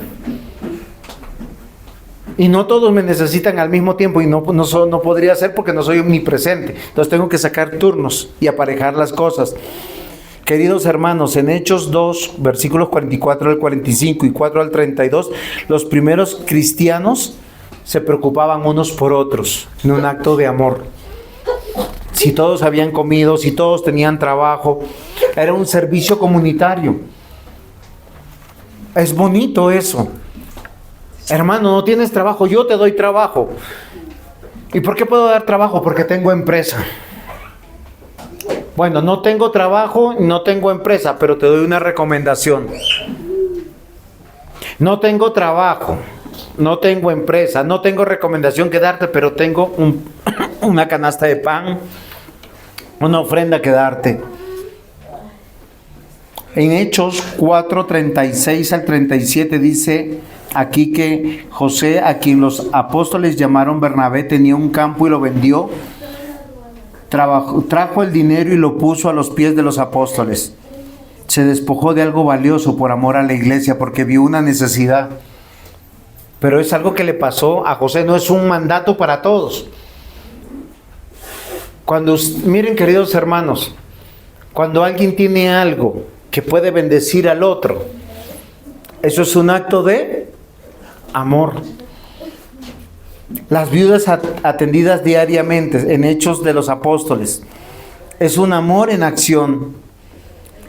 Y no todos me necesitan al mismo tiempo y no podría hacer porque no soy omnipresente. Entonces tengo que sacar turnos y aparejar las cosas. Queridos hermanos, en Hechos 2, versículos 44 al 45 y 4 al 32, los primeros cristianos se preocupaban unos por otros en un acto de amor. Si todos habían comido, si todos tenían trabajo, era un servicio comunitario. Es bonito eso. Hermano, no tienes trabajo, yo te doy trabajo. ¿Y por qué puedo dar trabajo? Porque tengo empresa. Bueno, no tengo trabajo, no tengo empresa, pero te doy una recomendación. No tengo trabajo, no tengo empresa, no tengo recomendación que darte, pero tengo una canasta de pan, una ofrenda que darte. En Hechos 4, 36 al 37 dice aquí que José, a quien los apóstoles llamaron Bernabé, tenía un campo y lo vendió. Trajo el dinero y lo puso a los pies de los apóstoles. Se despojó de algo valioso por amor a la iglesia, porque vio una necesidad. Pero es algo que le pasó a José, no es un mandato para todos. Miren, queridos hermanos, cuando alguien tiene algo que puede bendecir al otro, eso es un acto de amor. Las viudas atendidas diariamente en Hechos de los Apóstoles es un amor en acción.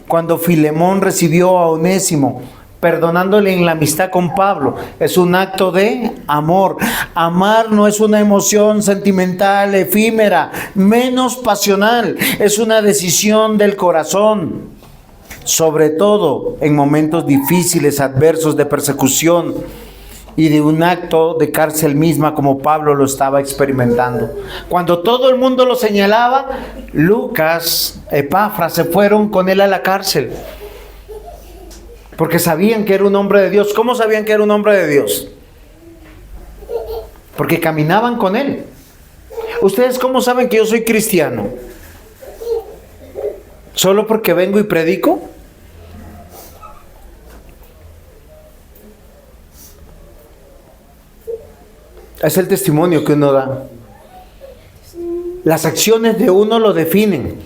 Cuando Filemón recibió a Onésimo, perdonándole en la amistad con Pablo, es un acto de amor. Amar no es una emoción sentimental, efímera, menos pasional, es una decisión del corazón. Sobre todo en momentos difíciles, adversos, de persecución y de un acto de cárcel misma, como Pablo lo estaba experimentando. Cuando todo el mundo lo señalaba, Lucas, Epafras se fueron con él a la cárcel, porque sabían que era un hombre de Dios. ¿Cómo sabían que era un hombre de Dios? Porque caminaban con él. ¿Ustedes cómo saben que yo soy cristiano? ¿Solo porque vengo y predico? Es el testimonio que uno da. Las acciones de uno lo definen.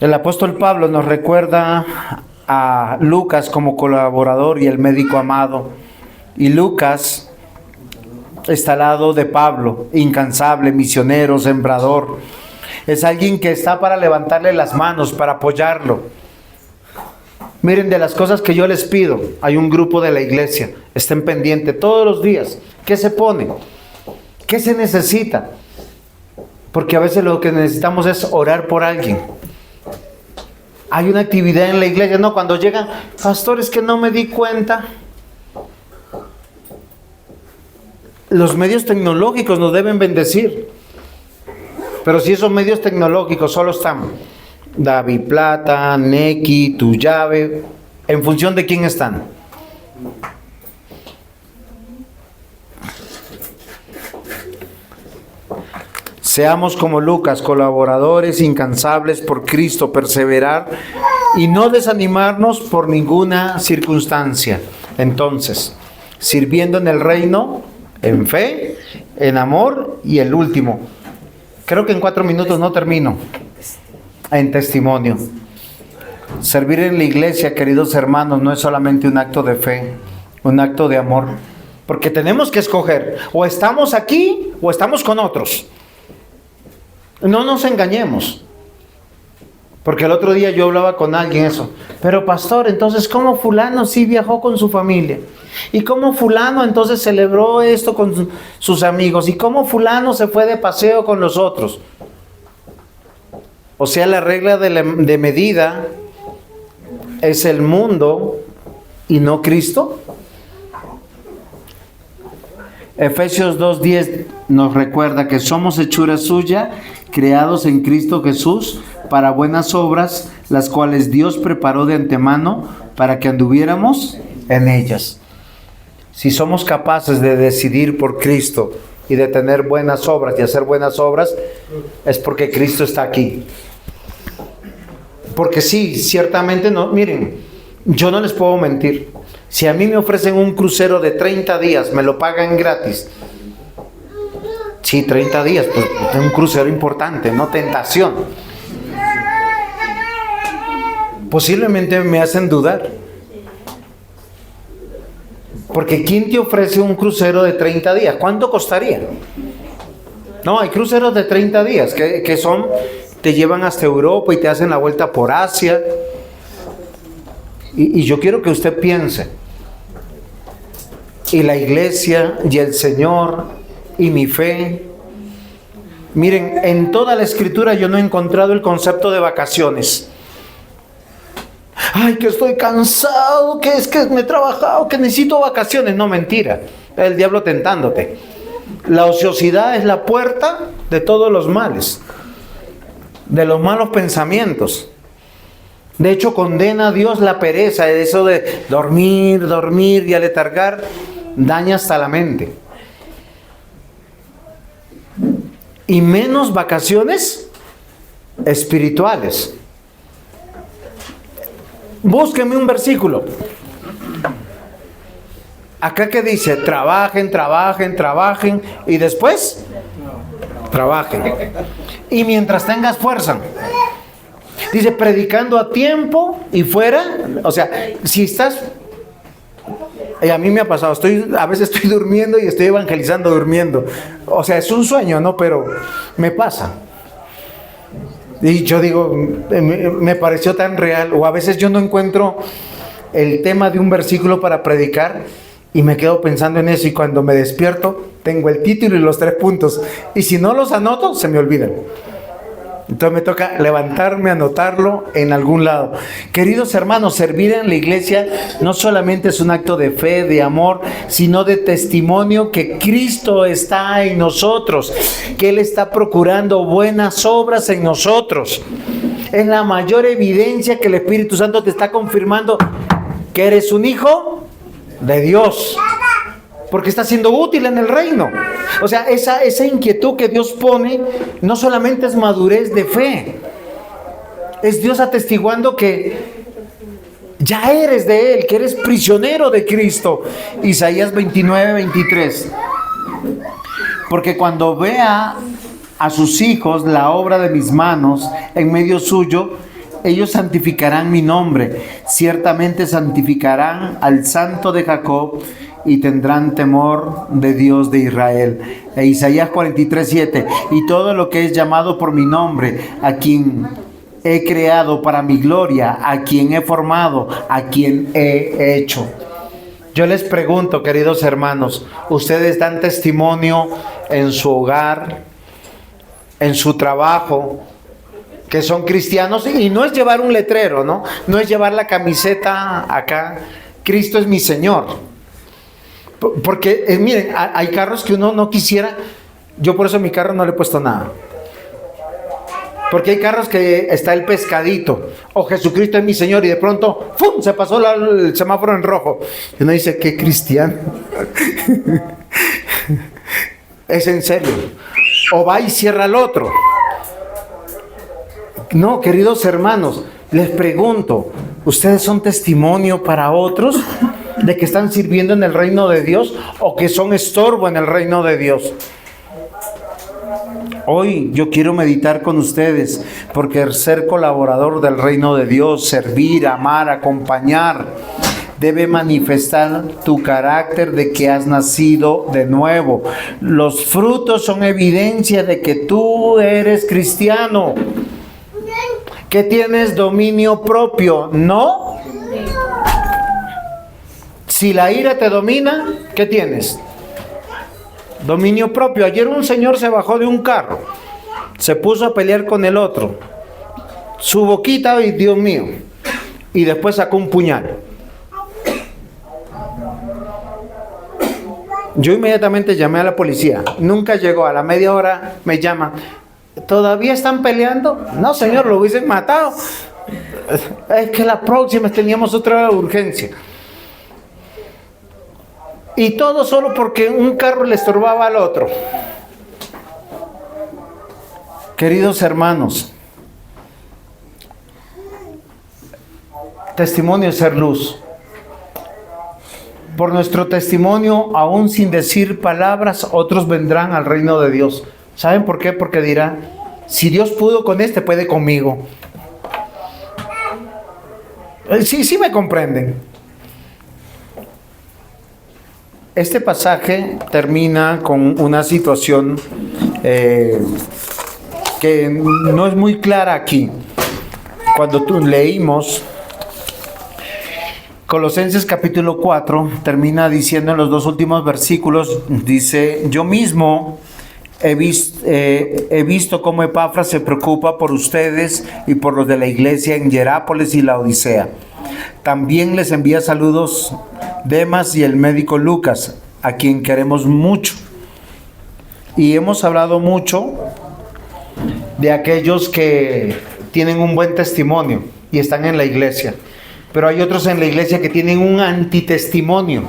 El apóstol Pablo nos recuerda a Lucas como colaborador y el médico amado. Y Lucas está al lado de Pablo, incansable, misionero, sembrador. Es alguien que está para levantarle las manos, para apoyarlo. Miren, de las cosas que yo les pido, hay un grupo de la iglesia, estén pendientes todos los días. ¿Qué se pone? ¿Qué se necesita? Porque a veces lo que necesitamos es orar por alguien. Hay una actividad en la iglesia, no, cuando llegan, pastor, es que no me di cuenta. Los medios tecnológicos nos deben bendecir. Pero si esos medios tecnológicos solo están David Plata, Neki, Tu Llave, ¿en función de quién están? Seamos como Lucas, colaboradores incansables por Cristo, perseverar y no desanimarnos por ninguna circunstancia. Entonces, sirviendo en el reino, en fe, en amor y el último. Creo que en 4 minutos no termino. En testimonio. Servir en la iglesia, queridos hermanos, no es solamente un acto de fe, un acto de amor. Porque tenemos que escoger, o estamos aquí o estamos con otros. No nos engañemos. Porque el otro día yo hablaba con alguien eso. Pero pastor, entonces ¿cómo fulano sí viajó con su familia? ¿Y cómo fulano entonces celebró esto con sus amigos? ¿Y cómo fulano se fue de paseo con los otros? O sea, la regla de medida es el mundo y no Cristo. Efesios 2:10 nos recuerda que somos hechura suya, creados en Cristo Jesús para buenas obras, las cuales Dios preparó de antemano para que anduviéramos en ellas. Si somos capaces de decidir por Cristo y de tener buenas obras y hacer buenas obras, es porque Cristo está aquí. Porque sí, ciertamente no. Miren, yo no les puedo mentir. Si a mí me ofrecen un crucero de 30 días, me lo pagan gratis. Sí, 30 días, pues es un crucero importante, no tentación. Posiblemente me hacen dudar. Porque ¿quién te ofrece un crucero de 30 días? ¿Cuánto costaría? No, hay cruceros de 30 días que son, te llevan hasta Europa y te hacen la vuelta por Asia. Y yo quiero que usted piense. Y la iglesia y el Señor y mi fe. Miren, en toda la escritura yo no he encontrado el concepto de vacaciones. Ay, que estoy cansado, que es que me he trabajado, que necesito vacaciones. No, mentira. El diablo tentándote. La ociosidad es la puerta de todos los males, de los malos pensamientos. De hecho, condena a Dios la pereza, eso de dormir y aletargar, daña hasta la mente. Y menos vacaciones espirituales. Búsqueme un versículo. Acá que dice, trabajen, y después, trabajen. Y mientras tengas fuerza. Dice, predicando a tiempo y fuera. O sea, si estás... a mí me ha pasado, a veces estoy durmiendo y estoy evangelizando durmiendo. O sea, es un sueño, ¿no? Pero me pasa. Y yo digo, me pareció tan real. O a veces yo no encuentro el tema de un versículo para predicar y me quedo pensando en eso. Y cuando me despierto, tengo el título y los 3 puntos. Y si no los anoto, se me olvidan. Entonces me toca levantarme, anotarlo en algún lado. Queridos hermanos, servir en la iglesia no solamente es un acto de fe, de amor, sino de testimonio que Cristo está en nosotros, que Él está procurando buenas obras en nosotros. Es la mayor evidencia que el Espíritu Santo te está confirmando que eres un hijo de Dios. Porque está siendo útil en el reino. O sea, esa inquietud que Dios pone no solamente es madurez de fe, es Dios atestiguando que ya eres de Él, que eres prisionero de Cristo. Isaías 29:23. Porque cuando vea a sus hijos la obra de mis manos en medio suyo, ellos santificarán mi nombre, ciertamente santificarán al Santo de Jacob y tendrán temor de Dios de Israel. E Isaías 43:7, y todo lo que es llamado por mi nombre, a quien he creado para mi gloria, a quien he formado, a quien he hecho. Yo les pregunto, queridos hermanos, ¿ustedes dan testimonio en su hogar, en su trabajo, que son cristianos, y no es llevar un letrero, ¿no? No es llevar la camiseta acá, Cristo es mi Señor. Porque, miren, hay carros que uno no quisiera, yo por eso a mi carro no le he puesto nada. Porque hay carros que está el pescadito, o Jesucristo es mi Señor, y de pronto, ¡fum!, se pasó el semáforo en rojo. Y uno dice, ¡qué cristiano! Es en serio. O va y cierra el otro. No, queridos hermanos, les pregunto, ¿ustedes son testimonio para otros de que están sirviendo en el reino de Dios o que son estorbo en el reino de Dios? Hoy yo quiero meditar con ustedes, porque ser colaborador del reino de Dios, servir, amar, acompañar, debe manifestar tu carácter de que has nacido de nuevo. Los frutos son evidencia de que tú eres cristiano, que tienes dominio propio, ¿no? Si la ira te domina, ¿qué tienes? Dominio propio. Ayer un señor se bajó de un carro, se puso a pelear con el otro, su boquita, y Dios mío, y después sacó un puñal. Yo inmediatamente llamé a la policía, nunca llegó. A la media hora me llaman, ¿todavía están peleando? No, señor, lo hubiesen matado. Es que la próxima teníamos otra urgencia. Y todo solo porque un carro le estorbaba al otro. Queridos hermanos, testimonio es ser luz. Por nuestro testimonio, aún sin decir palabras, otros vendrán al reino de Dios. ¿Saben por qué? Porque dirán, si Dios pudo con este, puede conmigo. Sí me comprenden. Este pasaje termina con una situación que no es muy clara aquí. Cuando leímos Colosenses capítulo 4, termina diciendo en los dos últimos versículos, dice, yo mismo he visto cómo Epafras se preocupa por ustedes y por los de la iglesia en Hierápolis y Laodicea. También les envía saludos Demas y el médico Lucas, a quien queremos mucho. Y hemos hablado mucho de aquellos que tienen un buen testimonio y están en la iglesia. Pero hay otros en la iglesia que tienen un antitestimonio.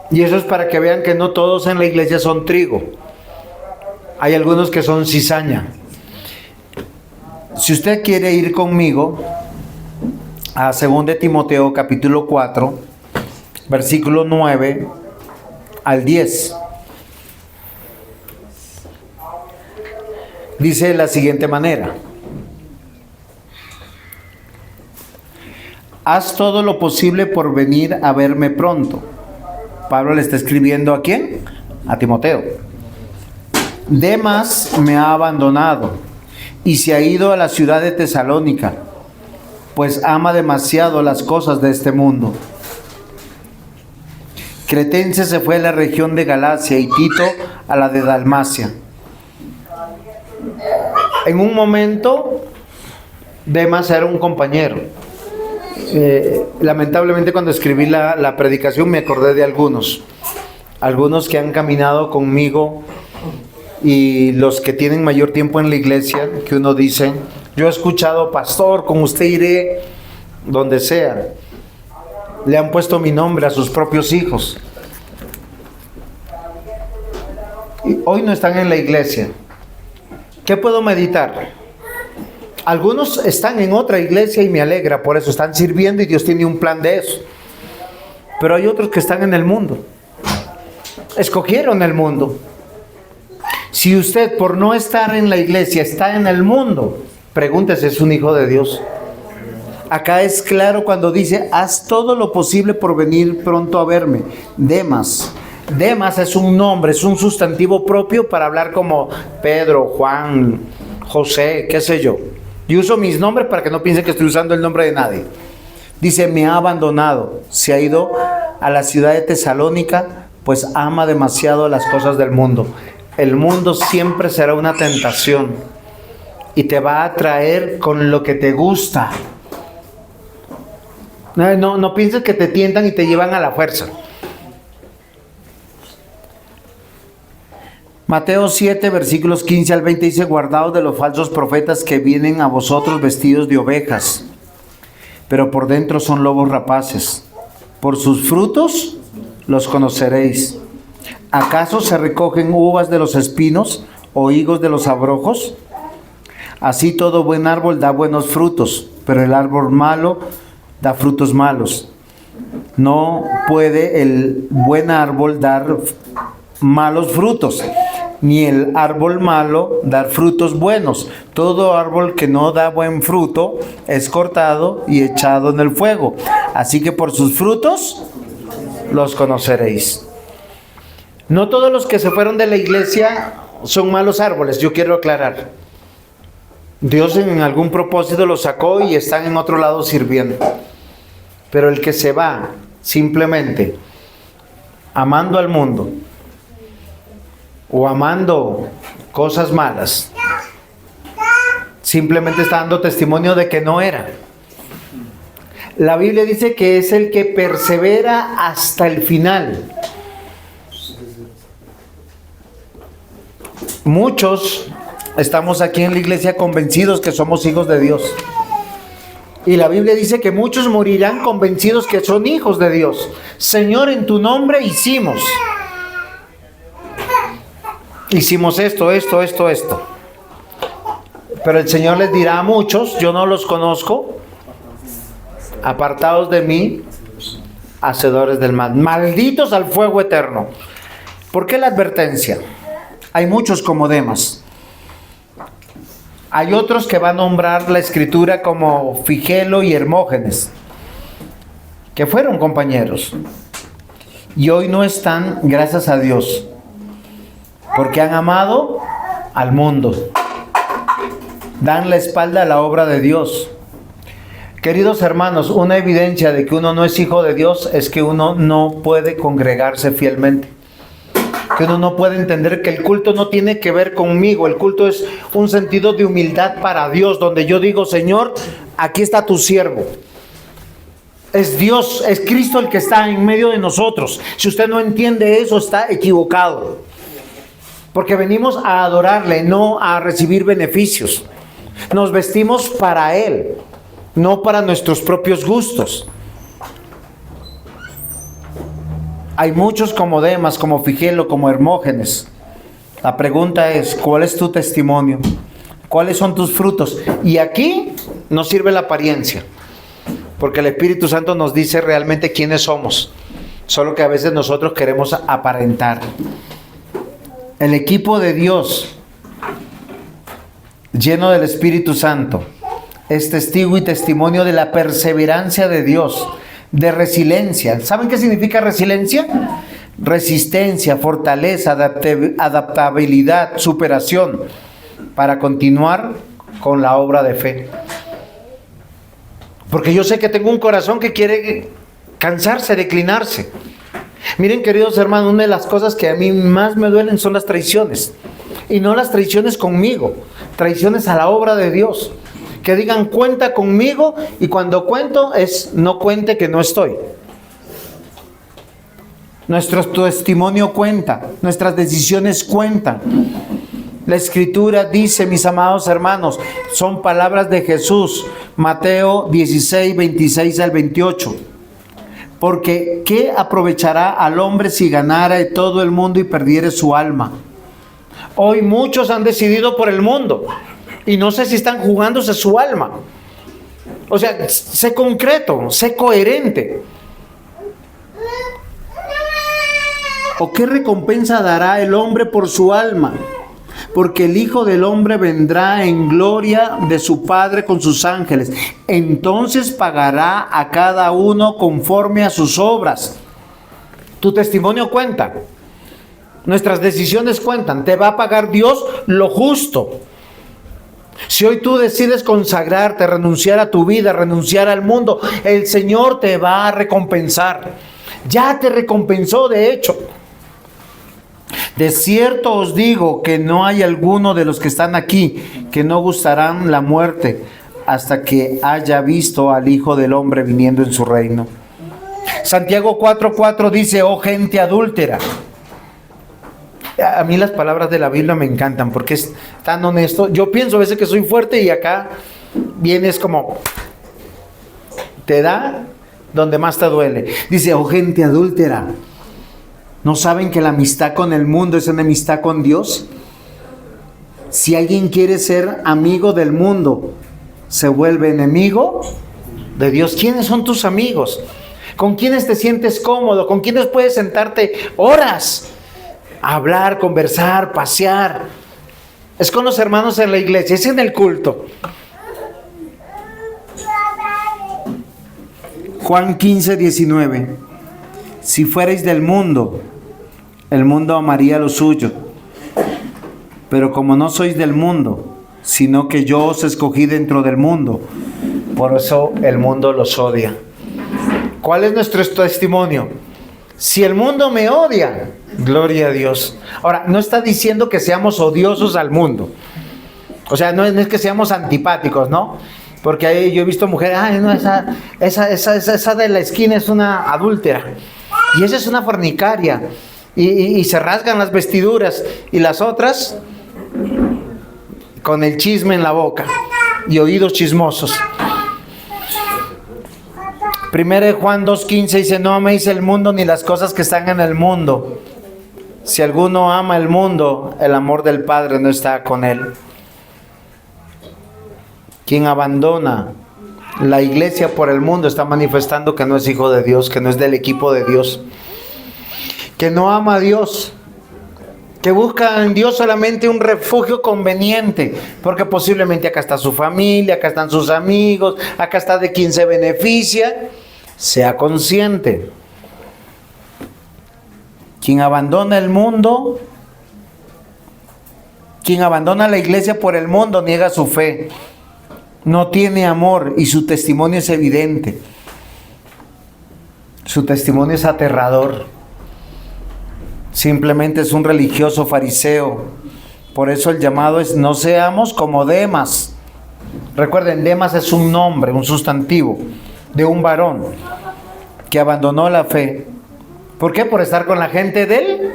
Y eso es para que vean que no todos en la iglesia son trigo. Hay algunos que son cizaña. Si usted quiere ir conmigo a 2 de Timoteo capítulo 4, versículo 9 al 10. Dice de la siguiente manera: haz todo lo posible por venir a verme pronto. Pablo le está escribiendo ¿a quién? A Timoteo. Demas me ha abandonado y se ha ido a la ciudad de Tesalónica, pues ama demasiado las cosas de este mundo. Cretense se fue a la región de Galacia y Tito a la de Dalmacia. En un momento, Demas era un compañero. Lamentablemente cuando escribí la predicación me acordé de algunos que han caminado conmigo y los que tienen mayor tiempo en la iglesia, que uno dice, yo he escuchado, pastor, con usted iré donde sea. Le han puesto mi nombre a sus propios hijos. Y hoy no están en la iglesia. ¿Qué puedo meditar? Algunos están en otra iglesia y me alegra, por eso están sirviendo y Dios tiene un plan de eso. Pero hay otros que están en el mundo. Escogieron el mundo. Si usted por no estar en la iglesia está en el mundo, pregúntese, ¿es un hijo de Dios? Acá es claro cuando dice, haz todo lo posible por venir pronto a verme. Demas. Demas es un nombre, es un sustantivo propio para hablar como Pedro, Juan, José, qué sé yo. Yo uso mis nombres para que no piensen que estoy usando el nombre de nadie. Dice, me ha abandonado, se ha ido a la ciudad de Tesalónica, pues ama demasiado las cosas del mundo. El mundo siempre será una tentación. y te va a atraer con lo que te gusta. No pienses que te tientan y te llevan a la fuerza. Mateo 7, versículos 15 al 20 dice: guardaos de los falsos profetas que vienen a vosotros vestidos de ovejas, pero por dentro son lobos rapaces. Por sus frutos los conoceréis. ¿Acaso se recogen uvas de los espinos o higos de los abrojos? Así todo buen árbol da buenos frutos, pero el árbol malo da frutos malos. No puede el buen árbol dar malos frutos, ni el árbol malo dar frutos buenos. Todo árbol que no da buen fruto es cortado y echado en el fuego. Así que por sus frutos los conoceréis. No todos los que se fueron de la iglesia son malos árboles, yo quiero aclarar. Dios en algún propósito los sacó y están en otro lado sirviendo. Pero el que se va simplemente amando al mundo o amando cosas malas, simplemente está dando testimonio de que no era. La Biblia dice que es el que persevera hasta el final. Muchos estamos aquí en la iglesia convencidos que somos hijos de Dios. Y la Biblia dice que muchos morirán convencidos que son hijos de Dios. Señor, en tu nombre hicimos esto. Pero el Señor les dirá a muchos: yo no los conozco, apartados de mí, hacedores del mal, malditos al fuego eterno. ¿Por qué la advertencia? Hay muchos como Demas. Hay otros que va a nombrar la Escritura como Figelo y Hermógenes, que fueron compañeros y hoy no están, gracias a Dios, porque han amado al mundo, dan la espalda a la obra de Dios. Queridos hermanos, una evidencia de que uno no es hijo de Dios es que uno no puede congregarse fielmente, que uno no puede entender que el culto no tiene que ver conmigo. El culto es un sentido de humildad para Dios, donde yo digo: Señor, aquí está tu siervo. Es Dios, es Cristo el que está en medio de nosotros. Si usted no entiende eso, está equivocado, porque venimos a adorarle, no a recibir beneficios. Nos vestimos para Él, no para nuestros propios gustos. Hay muchos como Demas, como Figelo, como Hermógenes. La pregunta es: ¿cuál es tu testimonio? ¿Cuáles son tus frutos? Y aquí no sirve la apariencia, porque el Espíritu Santo nos dice realmente quiénes somos. Solo que a veces nosotros queremos aparentar. El equipo de Dios, lleno del Espíritu Santo, es testigo y testimonio de la perseverancia de Dios, de resiliencia. ¿Saben qué significa resiliencia? Resistencia, fortaleza, adaptabilidad, superación, para continuar con la obra de fe. Porque yo sé que tengo un corazón que quiere cansarse, declinarse. Miren, queridos hermanos, una de las cosas que a mí más me duelen son las traiciones. Y no las traiciones conmigo, traiciones a la obra de Dios. Que digan: cuenta conmigo, y cuando cuento es: no cuente que no estoy. Nuestro testimonio cuenta, nuestras decisiones cuentan. La Escritura dice, mis amados hermanos, son palabras de Jesús, Mateo 16, 26 al 28. Porque ¿qué aprovechará al hombre si ganara todo el mundo y perdiere su alma? Hoy muchos han decidido por el mundo y no sé si están jugándose su alma. O sea, sé concreto, sé coherente. ¿O qué recompensa dará el hombre por su alma? Porque el Hijo del Hombre vendrá en gloria de su Padre con sus ángeles. Entonces pagará a cada uno conforme a sus obras. Tu testimonio cuenta. Nuestras decisiones cuentan. Te va a pagar Dios lo justo. Si hoy tú decides consagrarte, renunciar a tu vida, renunciar al mundo, el Señor te va a recompensar. Ya te recompensó, de hecho. De cierto os digo que no hay alguno de los que están aquí que no gustarán la muerte hasta que haya visto al Hijo del Hombre viniendo en su reino. Santiago 4:4 dice: oh gente adúltera. A mí las palabras de la Biblia me encantan porque es tan honesto. Yo pienso a veces que soy fuerte y acá vienes como... te da donde más te duele. Dice: oh gente adúltera. ¿No saben que la amistad con el mundo es una amistad con Dios? Si alguien quiere ser amigo del mundo, se vuelve enemigo de Dios. ¿Quiénes son tus amigos? ¿Con quiénes te sientes cómodo? ¿Con quiénes puedes sentarte horas a hablar, conversar, pasear? Es con los hermanos en la iglesia, es en el culto. Juan 15:19. Si fuerais del mundo, el mundo amaría lo suyo. Pero como no sois del mundo, sino que yo os escogí dentro del mundo, por eso el mundo los odia. ¿Cuál es nuestro testimonio? Si el mundo me odia, gloria a Dios. Ahora, no está diciendo que seamos odiosos al mundo. O sea, no es que seamos antipáticos, ¿no? Porque ahí yo he visto mujeres, ay, no, esa de la esquina es una adúltera. Y esa es una fornicaria. Y se rasgan las vestiduras. Y las otras, con el chisme en la boca y oídos chismosos. 1 Juan 2:15 dice: no améis el mundo ni las cosas que están en el mundo. Si alguno ama el mundo, el amor del Padre no está con él. Quien abandona la iglesia por el mundo está manifestando que no es hijo de Dios, que no es del equipo de Dios, que no ama a Dios, que busca en Dios solamente un refugio conveniente, porque posiblemente acá está su familia, acá están sus amigos, acá está de quien se beneficia. Sea consciente. Quien abandona el mundo, quien abandona la iglesia por el mundo, niega su fe, no tiene amor y su testimonio es evidente. Su testimonio es aterrador. Simplemente es un religioso fariseo. Por eso el llamado es: no seamos como Demas. Recuerden, Demas es un nombre, un sustantivo de un varón que abandonó la fe. ¿Por qué? Por estar con la gente del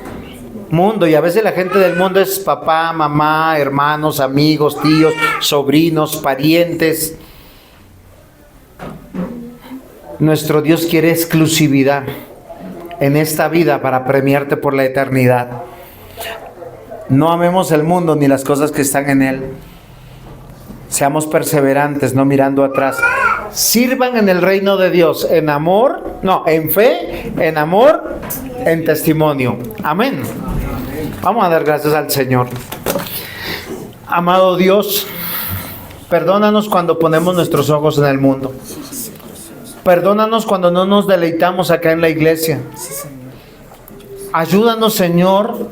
mundo. Y a veces la gente del mundo es papá, mamá, hermanos, amigos, tíos, sobrinos, parientes. Nuestro Dios quiere exclusividad en esta vida para premiarte por la eternidad. No amemos el mundo ni las cosas que están en él. Seamos perseverantes, no mirando atrás. Sirvan en el reino de Dios en amor, en fe, en amor, en testimonio. Amén. Vamos a dar gracias al Señor. Amado Dios, perdónanos cuando ponemos nuestros ojos en el mundo. Perdónanos cuando no nos deleitamos acá en la iglesia. Ayúdanos, Señor,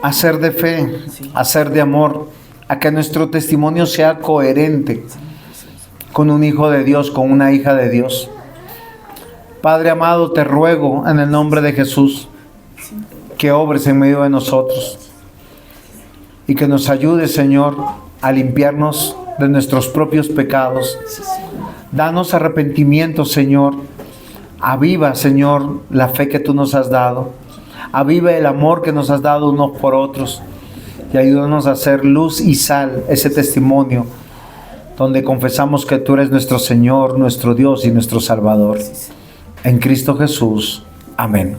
a ser de fe, a ser de amor, a que nuestro testimonio sea coherente con un hijo de Dios, con una hija de Dios. Padre amado, te ruego en el nombre de Jesús que obres en medio de nosotros y que nos ayudes, Señor, a limpiarnos de nuestros propios pecados. Danos arrepentimiento, Señor. Aviva, Señor, la fe que tú nos has dado. Aviva el amor que nos has dado unos por otros. Y ayúdanos a hacer luz y sal, ese testimonio, donde confesamos que tú eres nuestro Señor, nuestro Dios y nuestro Salvador. En Cristo Jesús. Amén.